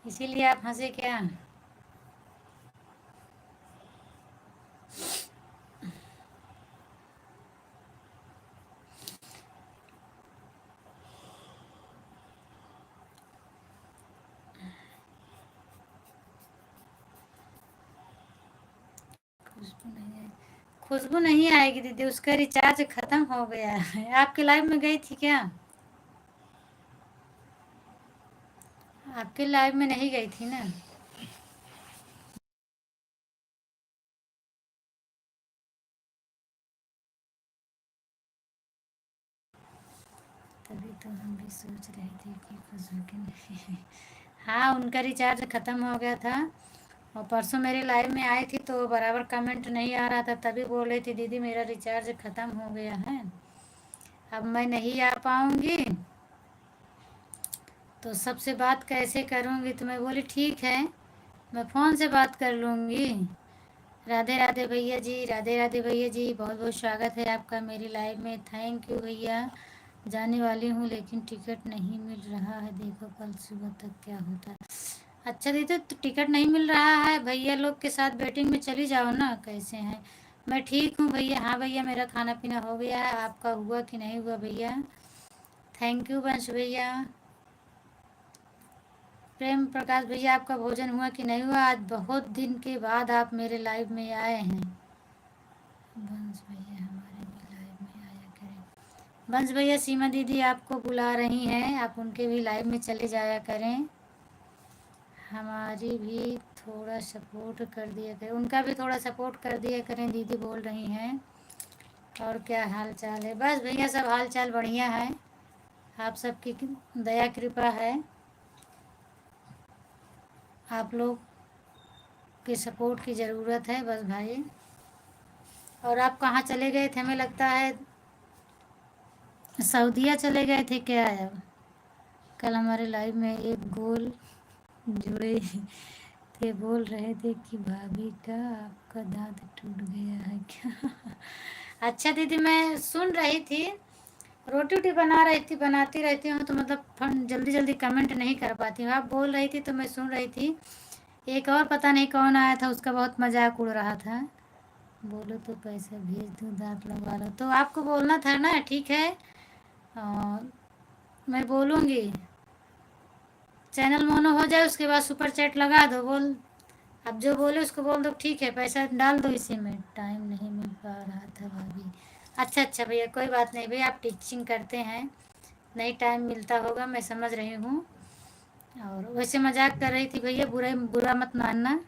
इसीलिए आप हंसे क्या। खुशबू नहीं आई, खुशबू नहीं आएगी दीदी, उसका रिचार्ज खत्म हो गया है। आपके लाइव में गई थी क्या। आपके लाइव में नहीं गई थी ना। तभी तो हम भी सोच रहे थे कि खुशबू के नहीं। हाँ उनका रिचार्ज ख़त्म हो गया था, और परसों मेरे लाइव में आई थी तो बराबर कमेंट नहीं आ रहा था, तभी बोल रही थी दीदी मेरा रिचार्ज ख़त्म हो गया है, अब मैं नहीं आ पाऊँगी, तो सबसे बात कैसे करूँगी। तो मैं बोली ठीक है, मैं फ़ोन से बात कर लूँगी। राधे राधे भैया जी, राधे राधे भैया जी, बहुत बहुत स्वागत है आपका मेरी लाइव में। थैंक यू भैया। जाने वाली हूँ लेकिन टिकट नहीं मिल रहा है, देखो कल सुबह तक क्या होता है। अच्छा दीदी तो टिकट नहीं मिल रहा है, भैया लोग के साथ वेटिंग में चली जाओ ना। कैसे हैं। मैं ठीक हूँ भैया। हाँ भैया मेरा खाना पीना हो गया है, आपका हुआ कि नहीं हुआ भैया। थैंक यू बंश भैया। प्रेम प्रकाश भैया आपका भोजन हुआ कि नहीं हुआ। आज बहुत दिन के बाद आप मेरे लाइव में आए हैं। बंश भैया हमारे भी लाइव में आया करें। बंश भैया सीमा दीदी आपको बुला रही हैं, आप उनके भी लाइव में चले जाया करें। हमारी भी थोड़ा सपोर्ट कर दिया करें, उनका भी थोड़ा सपोर्ट कर दिया करें, दीदी बोल रही हैं। और क्या हाल चाल है। बस भैया सब हाल चाल बढ़िया है, आप सबकी दया कृपा है। आप लोग आपके सपोर्ट की ज़रूरत है बस भाई। और आप कहाँ चले गए थे? हमें लगता है सऊदीया चले गए थे क्या अब? कल हमारे लाइव में एक गोल जुड़े थे, बोल रहे थे कि भाभी का आपका दांत टूट गया है क्या? अच्छा दीदी, मैं सुन रही थी, रोटी वोटी बना रही थी, बनाती रहती हूँ तो मतलब जल्दी जल्दी कमेंट नहीं कर पाती हूँ। आप बोल रही थी तो मैं सुन रही थी। एक और पता नहीं कौन आया था, उसका बहुत मजाक उड़ रहा था। बोलो तो पैसे भेज दूँ, दांत लगवा लो। तो आपको बोलना था ना, ठीक है, और मैं बोलूँगी। चैनल मोनो हो जाए उसके बाद सुपर चैट लगा दो। बोल, अब जो बोले उसको बोल दो ठीक है, पैसा डाल दो इसी में। टाइम नहीं मिल पा रहा था भाभी। अच्छा अच्छा भैया, कोई बात नहीं भैया, आप टीचिंग करते हैं, नहीं टाइम मिलता होगा, मैं समझ रही हूँ। और वैसे मजाक कर रही थी भैया, बुरा मत मानना।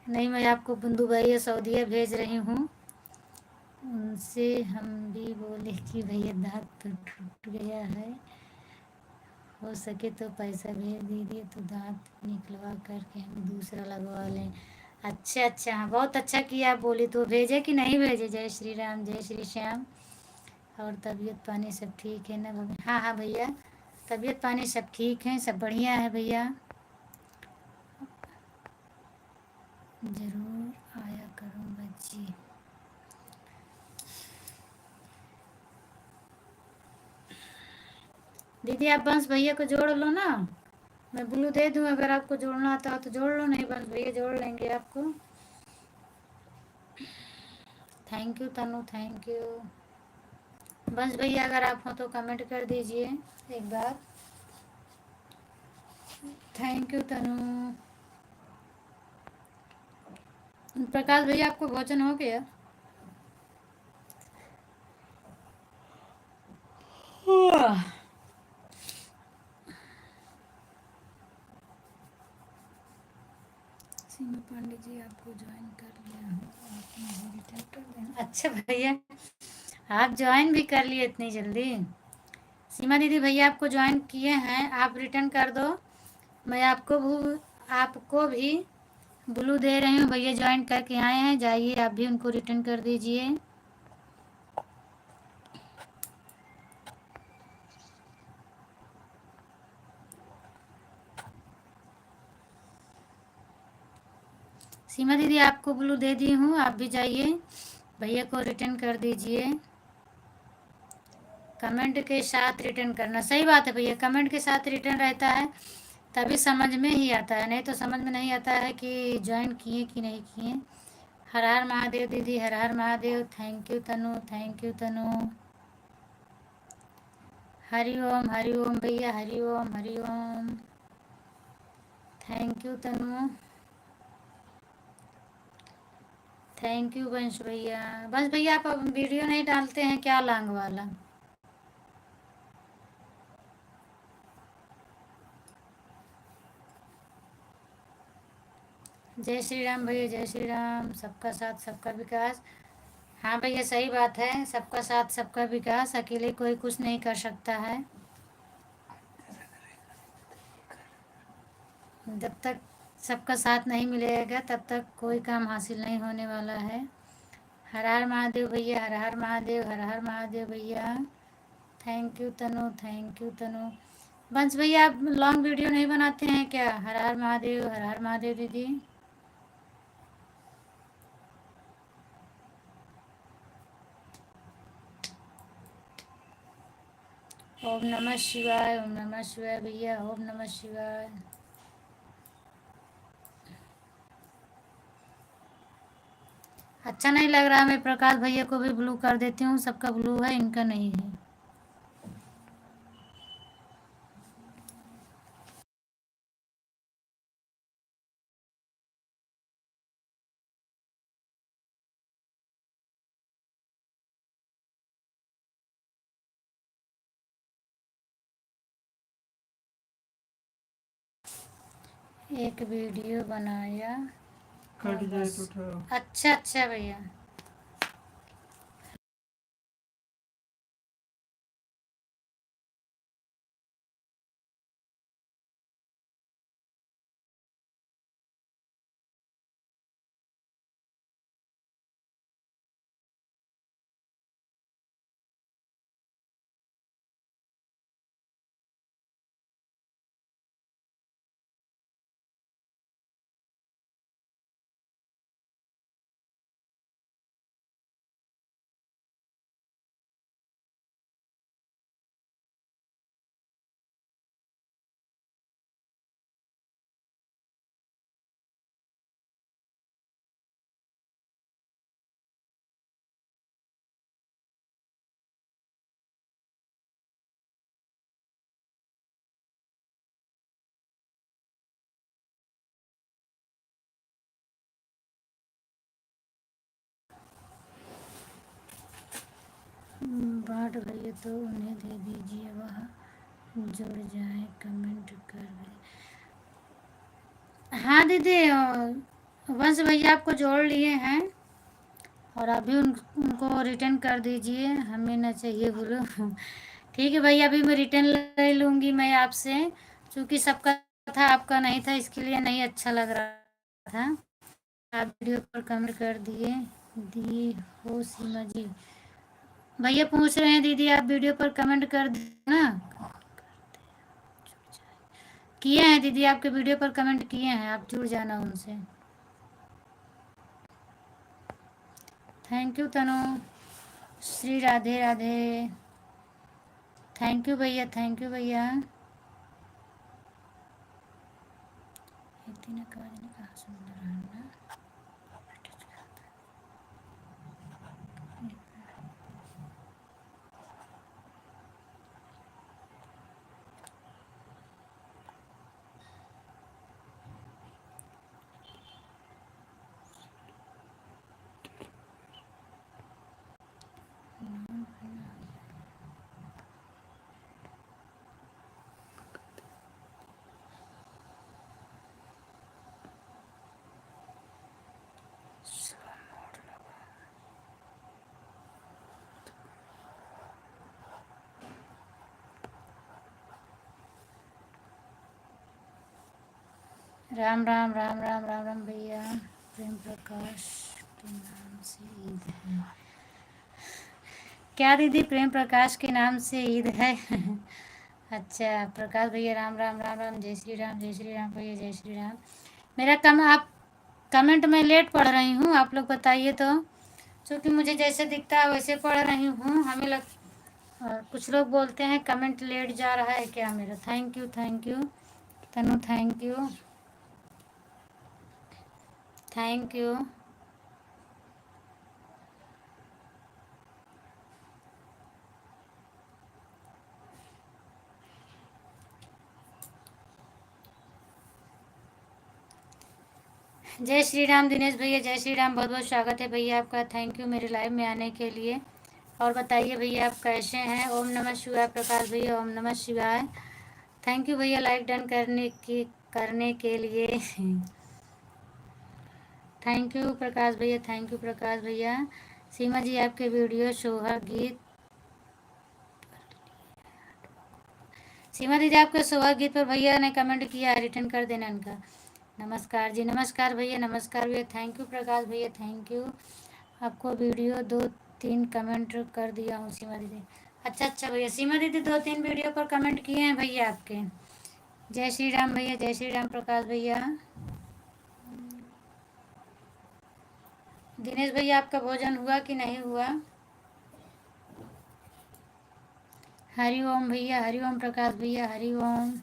नहीं, मैं आपको दुबई या सऊदीया भेज रही हूँ। उनसे हम भी बोले कि भैया दांत तो टूट गया है, हो सके तो पैसा भेज दीजिए तो दांत निकलवा करके हम दूसरा लगवा लें। अच्छा अच्छा, हाँ बहुत अच्छा किया। आप बोली तो भेजे कि नहीं भेजे? जय श्री राम, जय श्री श्याम। और तबीयत पानी सब ठीक है ना भैया? हाँ हाँ भैया, तबीयत पानी सब ठीक है, सब बढ़िया है भैया। ज़रूर आया करो बच्ची। दीदी आप बंस भैया को जोड़ लो ना, मैं ब्लू दे दूँ। अगर आपको जोड़ना आता हो तो जोड़ लो, नहीं बंस भैया जोड़ लेंगे आपको। Thank you Tanu, thank you. Bans भैया अगर आप हो तो कमेंट कर दीजिए एक बार। थैंक यू तनु। प्रकाश भैया आपको भोजन हो गया? सीमा पांडे जी आपको ज्वाइन कर लिया हूँ, आप मुझे रिटर्न कर देना। अच्छा भैया, आप ज्वाइन भी कर लिए इतनी जल्दी? सीमा दीदी भैया आपको ज्वाइन किए हैं, आप रिटर्न कर दो। मैं आपको भी ब्लू दे रही हूँ। भैया ज्वाइन करके आए हैं, जाइए आप भी उनको रिटर्न कर दीजिए। सीमा दीदी आपको ब्लू दे दी हूँ, आप भी जाइए भैया को रिटर्न कर दीजिए। कमेंट के साथ रिटर्न करना, सही बात है भैया, कमेंट के साथ रिटर्न रहता है तभी समझ में ही आता है, नहीं तो समझ में नहीं आता है कि ज्वाइन किए कि नहीं किए। हर हर महादेव दीदी, Har Har Mahadev. Thank you Tanu, thank you Tanu. Hari Om भैया, Hari Om, Hari Om. Thank you Tanu, thank you Vansh भैया। बस भैया आप अब वीडियो नहीं डालते हैं क्या, लांग वाला? जय श्री राम भैया, जय श्री राम। सबका साथ सबका विकास। हाँ भैया सही बात है, सबका साथ सबका विकास, अकेले कोई कुछ नहीं कर सकता है। जब तक सबका साथ नहीं मिलेगा तब तक कोई काम हासिल नहीं होने वाला है। हर हर महादेव भैया, हर हर महादेव, हर हर महादेव भैया। Thank you Tanu, thank you Tanu. Bans भैया आप लॉन्ग वीडियो नहीं बनाते हैं क्या? हर हर महादेव, हर हर महादेव दीदी। ओम नमः शिवाय, ओम नमः शिवाय भैया, ओम नमः शिवाय। अच्छा नहीं लग रहा, मैं प्रकाश भैया को भी ब्लू कर देती हूँ, सबका ब्लू है, इनका नहीं है। एक वीडियो बनाया कट जाए बस। तो उठाओ। अच्छा अच्छा भैया। बांट भैया तो उन्हें दे दीजिए, वह जुड़ जाए, कमेंट कर दे। हाँ दीदी, वंश भैया आपको जोड़ लिए हैं और अभी उनको रिटर्न कर दीजिए, हमें ना चाहिए बोलो। ठीक है भैया, अभी मैं रिटर्न ले लूँगी मैं आपसे, क्योंकि सबका था आपका नहीं था, इसके लिए नहीं अच्छा लग रहा था। आप वीडियो पर कमेंट कर दिए दी हो सीमा जी। भैया पूछ रहे हैं दीदी आप वीडियो पर कमेंट कर देना। किए हैं दीदी, आपके वीडियो पर कमेंट किए हैं, आप जुड़ जाना उनसे। Thank you Tanu Shri, Radhe Radhe. Thank you भैया, थैंक यू भैया। इतनी आवाज ने कहा सुंदर है ना। राम राम राम राम राम राम भैया। प्रेम प्रकाश के नाम से ईद है क्या दीदी? प्रेम प्रकाश के नाम से ईद है। अच्छा प्रकाश भैया, राम राम राम राम, जय श्री राम, जय श्री राम भैया, जय श्री राम। मेरा आप कमेंट में लेट पढ़ रही हूँ, आप लोग बताइए तो, क्योंकि मुझे जैसे दिखता है वैसे पढ़ रही हूँ। कुछ लोग बोलते हैं कमेंट लेट जा रहा है क्या मेरा। Thank you Tanu, thank you thank you. जय श्री राम दिनेश भैया, जय श्री राम, बहुत बहुत स्वागत है भैया आपका। थैंक यू मेरे लाइव में आने के लिए। और बताइए भैया आप कैसे हैं? ओम नमः शिवाय प्रकाश भैया, ओम नमः शिवाय। थैंक यू भैया लाइक डन करने के लिए। थैंक यू प्रकाश भैया, थैंक यू प्रकाश भैया। सीमा जी आपके वीडियो सोहर गीत, सीमा दीदी आपके सोहर गीत पर भैया ने कमेंट किया, रिटर्न कर देना इनका। नमस्कार जी, नमस्कार भैया, नमस्कार भैया। थैंक यू प्रकाश भैया, थैंक यू। आपको वीडियो 2-3 कमेंट कर दिया हूँ सीमा दीदी। अच्छा भैया, सीमा दीदी 2-3 वीडियो पर कमेंट किए हैं भैया आपके। जय श्री राम भैया, जय श्री राम प्रकाश भैया। दिनेश भैया आपका भोजन हुआ कि नहीं हुआ? हरि ओम भैया, हरि ओम प्रकाश भैया, हरि ओम।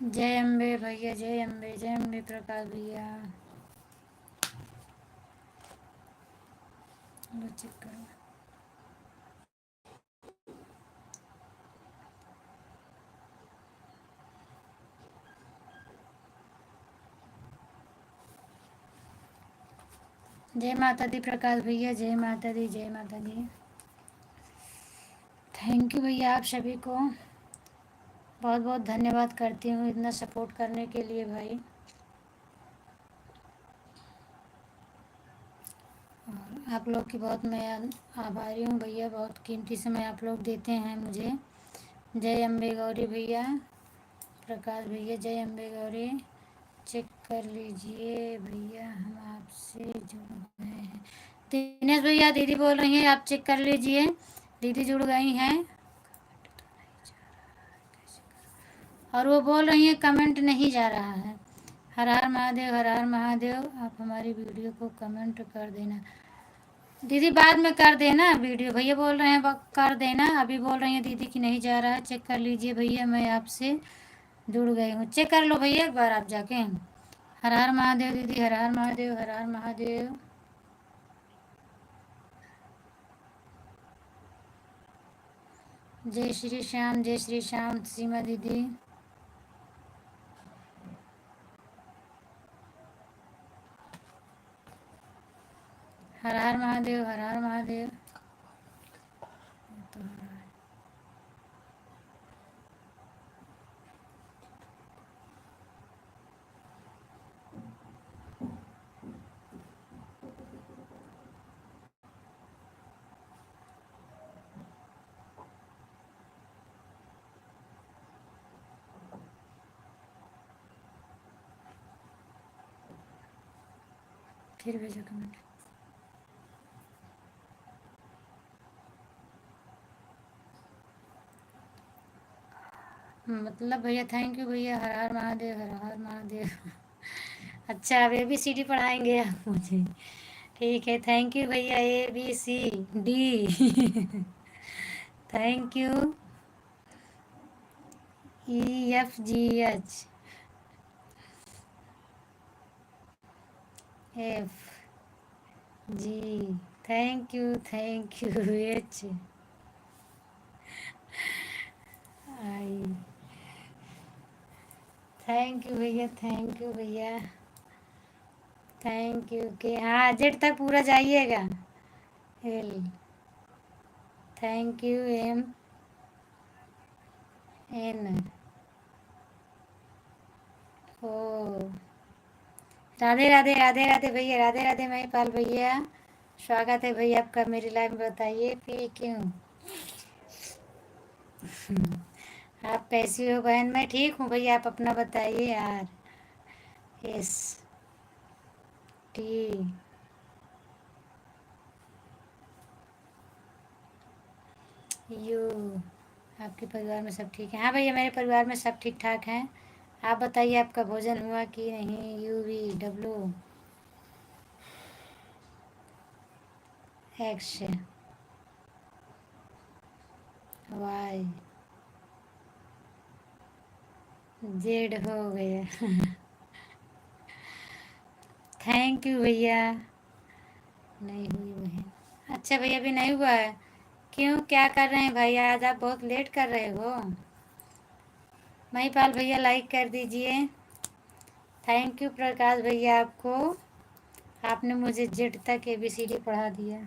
जय अम्बे भैया, जय अम्बे, जय अम्बे प्रकाश भैया। लो चेक करो। जय माता दी प्रकाश भैया, जय माता दी, जय माता दी। थैंक यू भैया, आप सभी को बहुत बहुत धन्यवाद करती हूँ इतना सपोर्ट करने के लिए भाई। और आप लोग की बहुत मैं आभारी हूँ भैया, बहुत कीमती समय आप लोग देते हैं मुझे। जय अम्बे गौरी भैया, प्रकाश भैया, जय अम्बे गौरी। चेक कर लीजिए भैया, हम आपसे जुड़ गए हैं। दिनेश भैया दीदी बोल रही हैं आप चेक कर लीजिए, दीदी जुड़ गई हैं। और वो बोल रही हैं कमेंट नहीं जा रहा है। हर हर महादेव, हर हर महादेव। आप हमारी वीडियो को कमेंट कर देना दीदी, बाद में कर देना वीडियो। भैया बोल रहे हैं कर देना, अभी बोल रही हैं दीदी कि नहीं जा रहा है। चेक कर लीजिए भैया, मैं आपसे जुड़ गई हूँ। चेक कर लो भैया एक बार आप जाके। हर हर महादेव दीदी, हर हर महादेव, हर हर महादेव। जय श्री श्याम, जय श्री श्याम सीमा दीदी। हर हर महादेव, हर हर महादेव। फिर भेजो कमेंट। मतलब भैया थैंक यू भैया, हर हर महादेव, हर हर महादेव। अच्छा, अब ABCD पढ़ाएंगे आप मुझे? ठीक है, थैंक यू भैया। ABCD। Thank you. EFGH FG। Thank you HI। Thank you भैया, थैंक यू भैया, थैंक यू के। हाँ, जेड तक पूरा जाइएगा। L। Thank you MN O। Radhe Radhe, Radhe Radhe भैया, राधे राधे महिपाल भैया। स्वागत है भैया आपका मेरी लाइफ में। बताइए पी क्यों? आप कैसी हो बहन? मैं ठीक हूँ भैया, आप अपना बताइए यार। ST U। आपके परिवार में सब ठीक है? हाँ भैया, मेरे परिवार में सब ठीक ठाक हैं। आप बताइए आपका भोजन हुआ कि नहीं? UVWX Y Z हो गया। थैंक यू भैया। नहीं हुई बहन? अच्छा भैया, अभी नहीं हुआ है? क्यों, क्या कर रहे हैं भाई? आज आप बहुत लेट कर रहे हो। महिपाल भैया लाइक कर दीजिए। थैंक यू प्रकाश भैया आपको। आपने मुझे जेड तक ABCD पढ़ा दिया।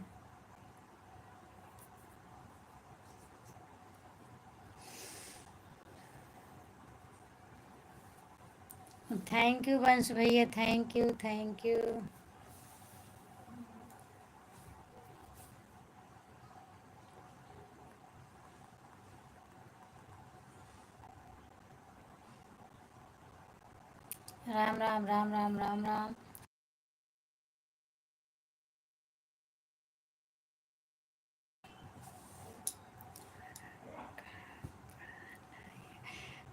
थैंक यू वंश भैया, thank you, thank you. Ram Ram Ram Ram Ram Ram.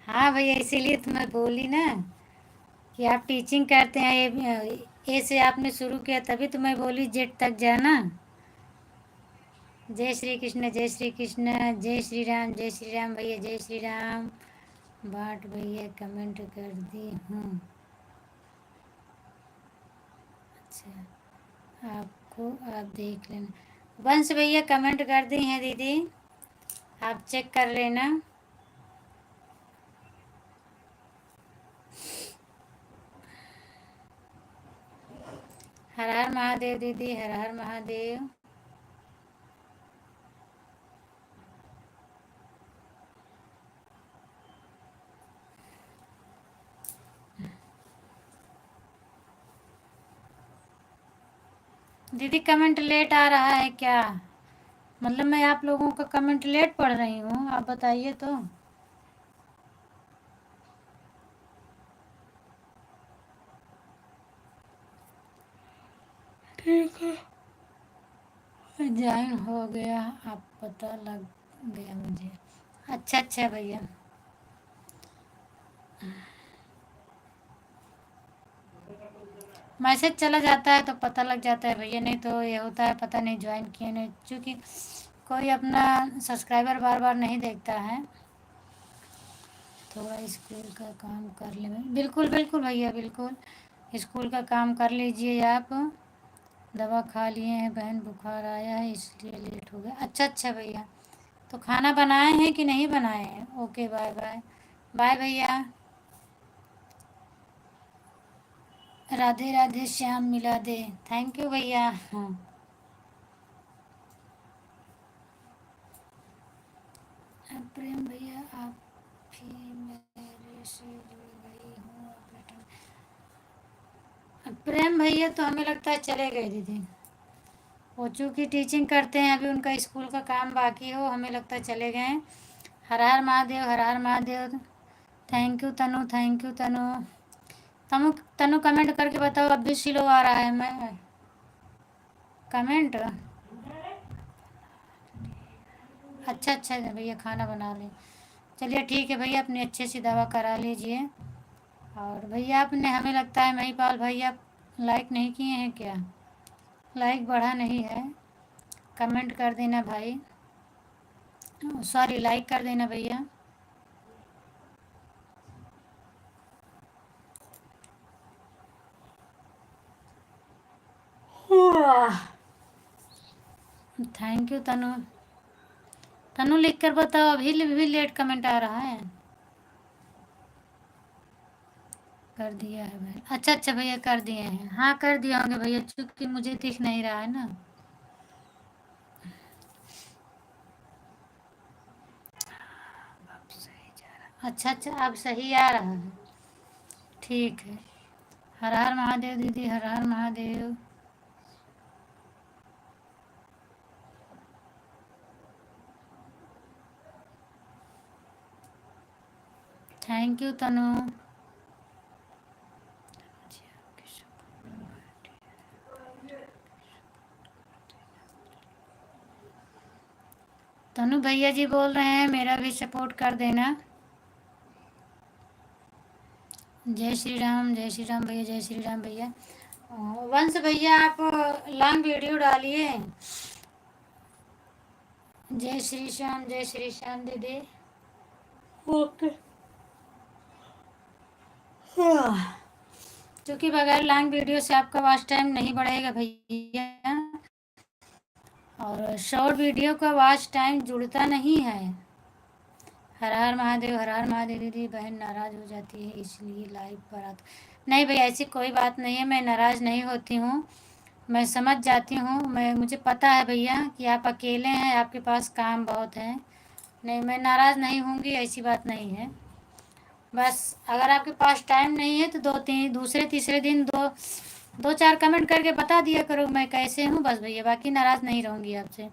हाँ भैया, इसीलिए तो मैं बोली ना कि आप टीचिंग करते हैं। ए से आपने शुरू किया, तभी तो मैं बोली जेड तक जाना। जय श्री कृष्ण, जय श्री कृष्ण, जय श्री राम, जय श्री राम भैया, जय श्री राम। बाट भैया कमेंट कर दी हूँ। अच्छा, आपको आप देख लेना। वंश भैया कमेंट कर दी हैं दीदी, आप चेक कर लेना। हर हर महादेव दीदी, हर हर महादेव। दीदी कमेंट लेट आ रहा है क्या? मतलब मैं आप लोगों का कमेंट लेट पढ़ रही हूँ, आप बताइए तो। ठीक है, ज्वाइन हो गया, आप पता लग गया मुझे। अच्छा अच्छा भैया। मैसेज चला जाता है तो पता लग जाता है भैया, नहीं तो ये होता है पता नहीं ज्वाइन किए नहीं, क्योंकि कोई अपना सब्सक्राइबर बार बार नहीं देखता है। थोड़ा स्कूल का काम कर ले। बिल्कुल बिल्कुल भैया, बिल्कुल स्कूल का काम कर लीजिए आप। दवा खा लिए हैं बहन, बुखार आया है इसलिए लेट हो गया। अच्छा अच्छा भैया, तो खाना बनाए हैं कि नहीं बनाए हैं? Okay, bye bye. बाय भैया। राधे राधे श्याम मिला दे। थैंक यू भैया। हाँ, प्रेम भैया आप भी मेरे से जुड़ गई हूँ बेटा। प्रेम भैया तो हमें लगता है चले गए दीदी। वो चूँकि टीचिंग करते हैं, अभी उनका स्कूल का काम बाकी हो, हमें लगता है चले गए हैं। Har Har Mahadev, Har Har Mahadev. Thank you Tanu, thank you Tanu. Tanu Tanu comment करके बताओ अब भी स्लो आ रहा है। मैं कमेंट। अच्छा अच्छा भैया, खाना बना लें। चलिए ठीक है भैया, अपनी अच्छे से दवा करा लीजिए। और भैया आपने, हमें लगता है महिपाल भैया लाइक नहीं किए हैं क्या? लाइक बढ़ा नहीं है, कमेंट कर देना भाई। सॉरी, लाइक कर देना भैया। Thank you Tanu. तनु लिख कर बताओ, अभी भी लेट कमेंट आ रहा है। कर दिया है भाई। अच्छा अच्छा भैया, कर दिए हैं। हाँ कर दिए होंगे भैया, चूँकि मुझे दिख नहीं रहा है ना। अच्छा अच्छा, अब सही आ रहा है। ठीक है। हर हर महादेव दीदी, हर हर महादेव। Thank you Tanu. तनु भैया जी बोल रहे हैं मेरा भी सपोर्ट कर देना। जय श्री राम, जय श्री राम भैया, जय श्री राम भैया। वंश भैया आप लॉन्ग वीडियो डालिए। जय श्री श्याम, जय श्री श्याम दीदी। ओके। क्योंकि बगैर लॉन्ग वीडियो से आपका वॉच टाइम नहीं बढ़ेगा भैया, और शॉर्ट वीडियो का वॉच टाइम जुड़ता नहीं है। हर हर महादेव, हर हर महादेव दीदी। बहन नाराज़ हो जाती है इसलिए लाइव पर आता। नहीं भैया, ऐसी कोई बात नहीं है, मैं नाराज़ नहीं होती हूँ। मैं समझ जाती हूँ, मुझे पता है भैया कि आप अकेले हैं, आपके पास काम बहुत है। नहीं, मैं नाराज़ नहीं होंगी, ऐसी बात नहीं है। बस अगर आपके पास टाइम नहीं है तो दो तीन दूसरे तीसरे दिन दो दो चार कमेंट करके बता दिया करो मैं कैसे हूँ, बस भैया, बाकी नाराज़ नहीं रहूँगी आपसे।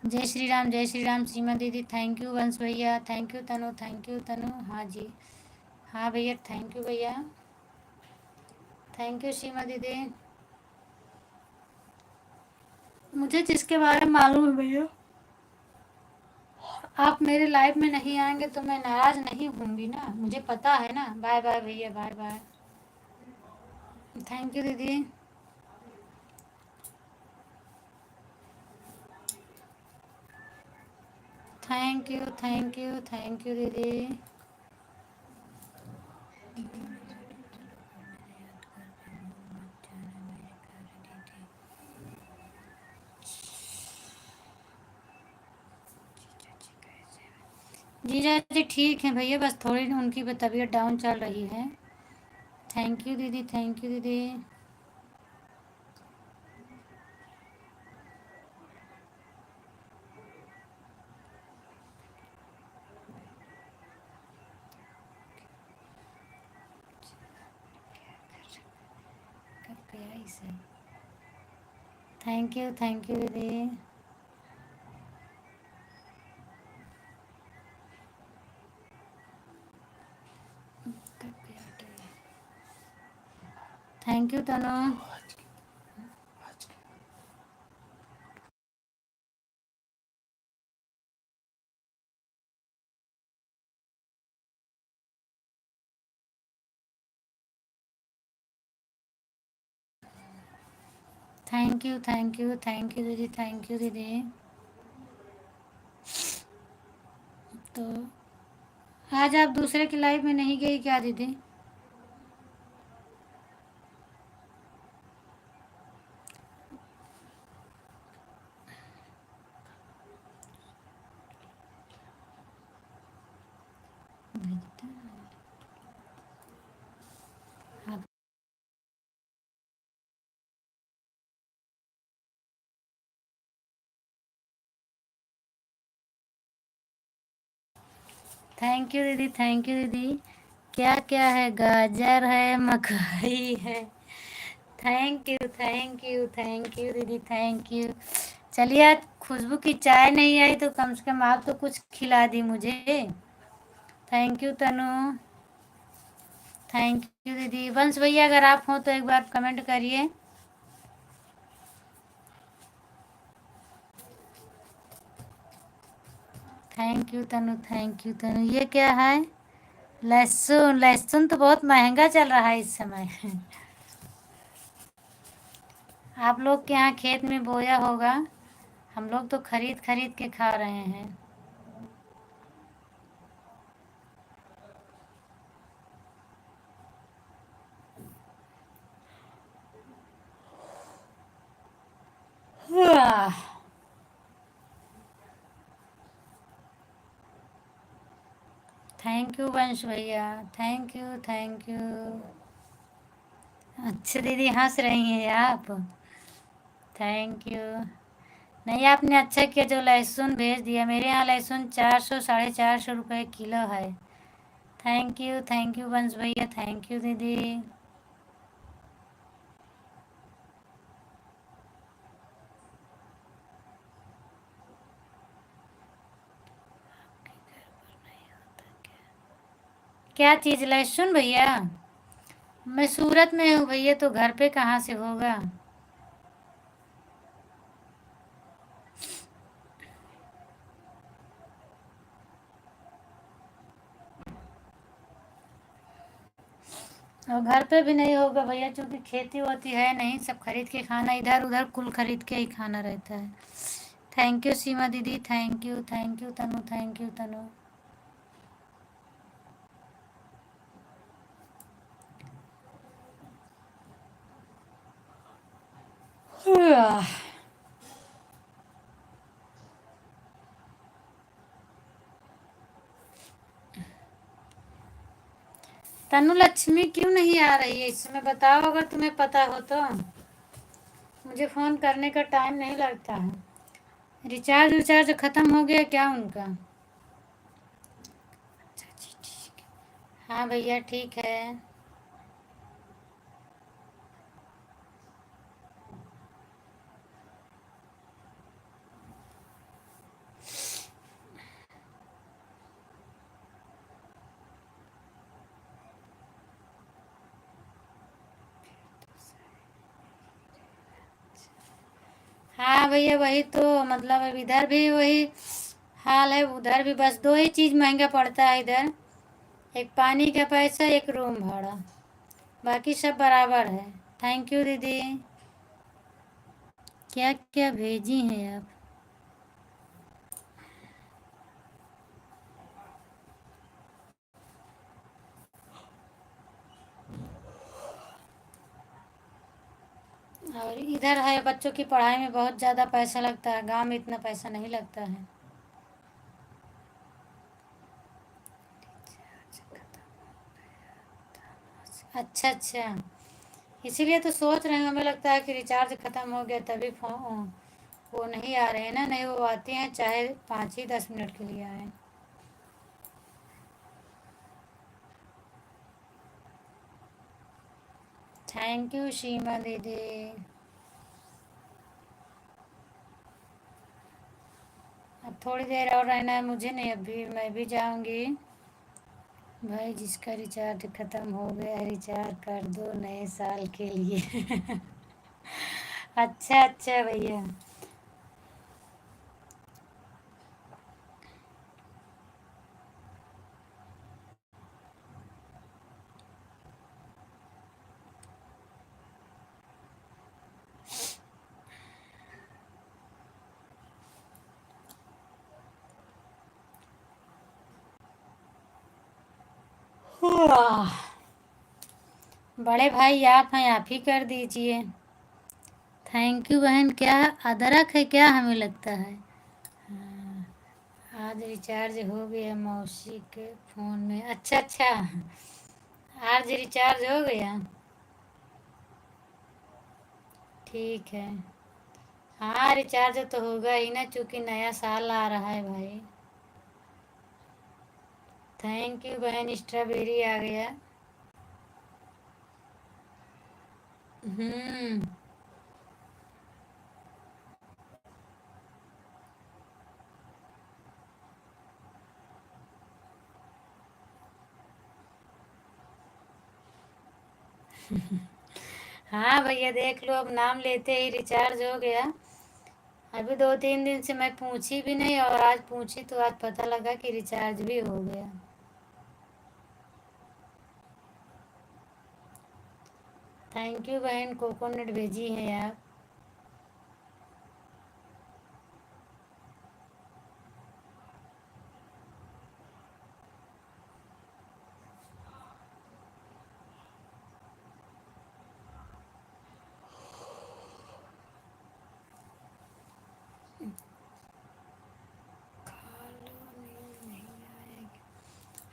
जय श्री राम, जय श्री राम सीमा दीदी। थैंक यू वंश भैया, thank you Tanu, thank you Tanu. हाँ जी, हाँ भैया, थैंक यू भैया, थैंक यू सीमा दीदी। मुझे जिसके बारे में मालूम है भैया, आप मेरे लाइफ में नहीं आएंगे तो मैं नाराज़ नहीं होंगी ना, मुझे पता है ना। बाय बाय भैया, बाय बाय। थैंक यू दीदी। Thank you, thank you, thank you दीदी। जीजा जी ठीक है भैया, बस थोड़ी उनकी तबीयत डाउन चल रही है। थैंक यू दीदी, थैंक यू दीदी। थैंक यू दीदी। Thank you Tanu. Thank you, thank you, thank you दीदी, थैंक यू दीदी। तो आज आप दूसरे की लाइफ में नहीं गई क्या दीदी? थैंक यू दीदी, थैंक यू दीदी। क्या क्या है? गाजर है, मकई है। Thank you, thank you, thank you दीदी, थैंक यू। चलिए, आज खुशबू की चाय नहीं आई तो कम से कम आप तो कुछ खिला दी मुझे। Thank you Tanu. Thank you दीदी। वंश भैया अगर आप हो तो एक बार कमेंट करिए। Thank you Tanu, thank you Tanu. ये क्या है? लहसुन। लहसुन तो बहुत महंगा चल रहा है इस समय। आप लोग के यहाँ खेत में बोया होगा, हम लोग तो खरीद खरीद के खा रहे हैं। वाह! थैंक यू वंश भैया, थैंक यू, थैंक यू। अच्छा दीदी हंस रही हैं आप। Thank you. नहीं, आपने अच्छा किया जो लहसुन भेज दिया। मेरे यहाँ लहसुन 400 450 रुपये किलो है। थैंक यू वंश भैया, थैंक यू दीदी। क्या चीज़? लहसुन भैया? मैं सूरत में हूँ भैया, तो घर पे कहाँ से होगा। और घर पे भी नहीं होगा भैया, क्योंकि खेती होती है नहीं, सब खरीद के खाना, इधर उधर कुल खरीद के ही खाना रहता है। थैंक यू सीमा दीदी, thank you Tanu, thank you Tanu. Tanu Lakshmi क्यों नहीं आ रही है इस समय? बताओ अगर तुम्हें पता हो तो। मुझे फ़ोन करने का टाइम नहीं लगता है। रिचार्ज विचार्ज ख़त्म हो गया क्या उनका? अच्छा जी, ठीक है। हाँ भैया ठीक है। हाँ भैया वही तो, मतलब अब इधर भी वही हाल है, उधर भी बस दो ही चीज़ महंगा पड़ता है इधर। एक पानी का पैसा, एक रूम भाड़ा, बाकी सब बराबर है। थैंक यू दीदी। क्या क्या भेजी हैं आप? और इधर है बच्चों की पढ़ाई में बहुत ज़्यादा पैसा लगता है, गांव में इतना पैसा नहीं लगता है। अच्छा अच्छा, इसीलिए तो सोच रहे हैं, हमें लगता है कि रिचार्ज ख़त्म हो गया तभी फोन वो नहीं आ रहे हैं ना, नहीं वो आते हैं चाहे 5 ही 10 मिनट के लिए आए। थैंक यू सीमा दीदी। अब थोड़ी देर और रहना है मुझे, नहीं अभी मैं भी जाऊंगी। भाई जिसका रिचार्ज ख़त्म हो गया है रिचार्ज कर दो नए साल के लिए। अच्छा अच्छा भैया। वाह! बड़े भाई आप हैं, आप ही कर दीजिए। थैंक यू बहन। क्या अदरक है क्या? हमें लगता है। हाँ, आज रिचार्ज हो गया मौसी के फ़ोन में। अच्छा अच्छा, आज रिचार्ज हो गया। ठीक है। हाँ रिचार्ज तो होगा ही ना, चूँकि नया साल आ रहा है भाई। थैंक यू बहन, स्ट्रॉबेरी आ गया। हम्म। हाँ भैया देख लो, अब नाम लेते ही रिचार्ज हो गया। अभी 2-3 दिन से मैं पूछी भी नहीं, और आज पूछी तो आज पता लगा कि रिचार्ज भी हो गया। थैंक यू बहन, कोकोनट भेजी है आप।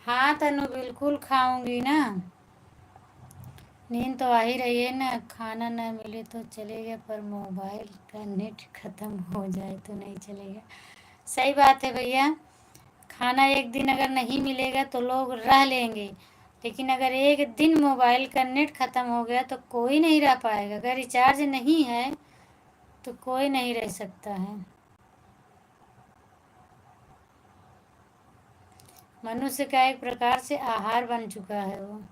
हाँ तनु, बिल्कुल खाऊंगी ना। नींद तो आ ही रही है ना। खाना ना मिले तो चलेगा, पर मोबाइल का नेट खत्म हो जाए तो नहीं चलेगा। सही बात है भैया। खाना एक दिन अगर नहीं मिलेगा तो लोग रह लेंगे, लेकिन अगर एक दिन मोबाइल का नेट खत्म हो गया तो कोई नहीं रह पाएगा। अगर रिचार्ज नहीं है तो कोई नहीं रह सकता है। मनुष्य का एक प्रकार से आहार बन चुका है वो।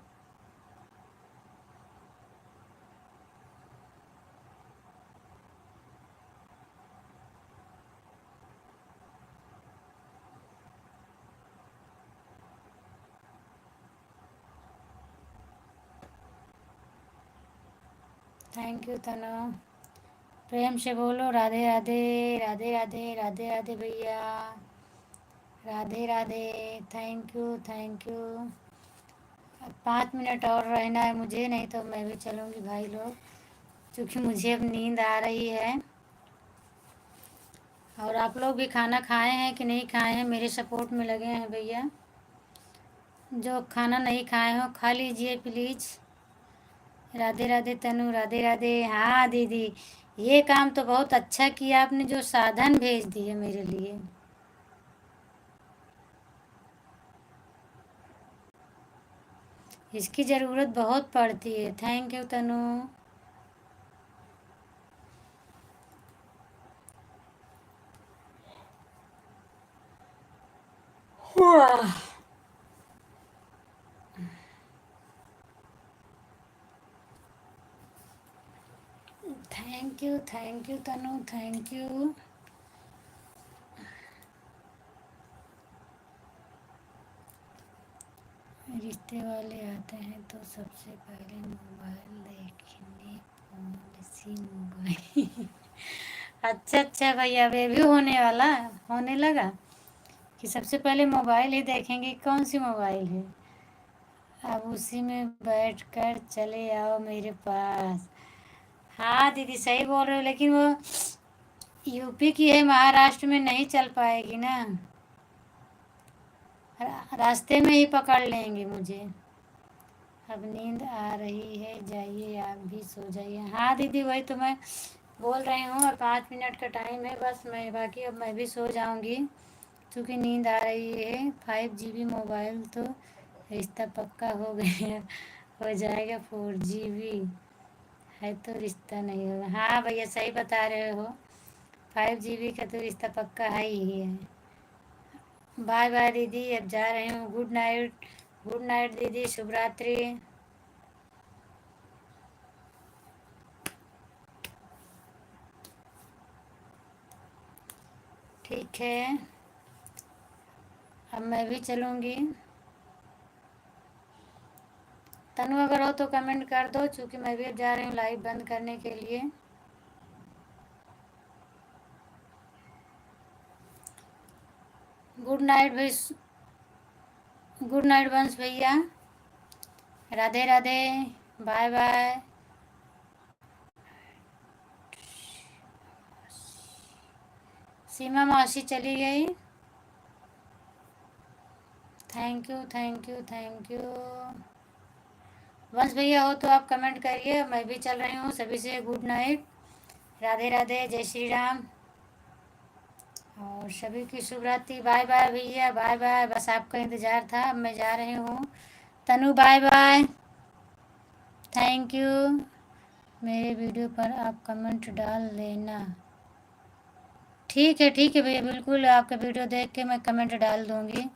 थैंक यू तनु। प्रेम से बोलो राधे राधे। राधे राधे राधे राधे भैया। Radhe Radhe. Thank you thank you. अब 5 मिनट और रहना है मुझे, नहीं तो मैं भी चलूँगी भाई लोग, क्योंकि मुझे अब नींद आ रही है। और आप लोग भी खाना खाए हैं कि नहीं खाए हैं, मेरे सपोर्ट में लगे हैं भैया। जो खाना नहीं खाए हो खा लीजिए प्लीज़। राधे राधे तनु, राधे राधे। हाँ दीदी, ये काम तो बहुत अच्छा किया आपने, जो साधन भेज दिए मेरे लिए। इसकी ज़रूरत बहुत पड़ती है। Thank you Tanu. Thank you Tanu, thank you. रिश्ते वाले आते हैं तो सबसे पहले मोबाइल देखेंगे, पॉलिसी मोबाइल। अच्छा अच्छा भैया, वे भी होने लगा कि सबसे पहले मोबाइल ही देखेंगे, कौन सी मोबाइल है। अब उसी में बैठ कर चले आओ मेरे पास। हाँ दीदी सही बोल रहे हो, लेकिन वो यूपी की है, महाराष्ट्र में नहीं चल पाएगी ना। रास्ते में ही पकड़ लेंगे मुझे। अब नींद आ रही है, जाइए आप भी सो जाइए। हाँ दीदी, वही तो मैं बोल रही हूँ, और 5 मिनट का टाइम है बस, मैं बाकी अब मैं भी सो जाऊँगी, क्योंकि नींद आ रही है। 5 GB मोबाइल तो रिश्ता पक्का हो गया, हो जाएगा 4 GB है तो रिश्ता नहीं होगा। हाँ भैया सही बता रहे हो, 5 GB का तो रिश्ता पक्का है ही है। बाय बाय दीदी, अब जा रही हूँ। Good night. गुड नाइट दीदी, शुभ रात्रि। ठीक है, अब मैं भी चलूँगी। तनु अगर हो तो कमेंट कर दो, क्योंकि मैं भी अब जा रही हूँ लाइव बंद करने के लिए। गुड नाइट भाई। गुड नाइट वंश भैया। राधे राधे। Bye bye. सीमा मौसी चली गई। Thank you thank you thank you. Vansh भैया हो तो आप कमेंट करिए, मैं भी चल रही हूँ। सभी से गुड नाइट। राधे राधे, जय श्री राम। और और सभी की शुभ रात्रि। बाय बाय भैया, बाय बाय। बस आपका इंतज़ार था, अब मैं जा रही हूँ। तनु बाय बाय, थैंक यू। मेरे वीडियो पर आप कमेंट डाल देना। ठीक है भैया, बिल्कुल आपका वीडियो देख के मैं कमेंट डाल दूँगी।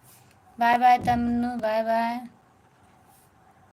बाय बाय तनु, बाय बाय।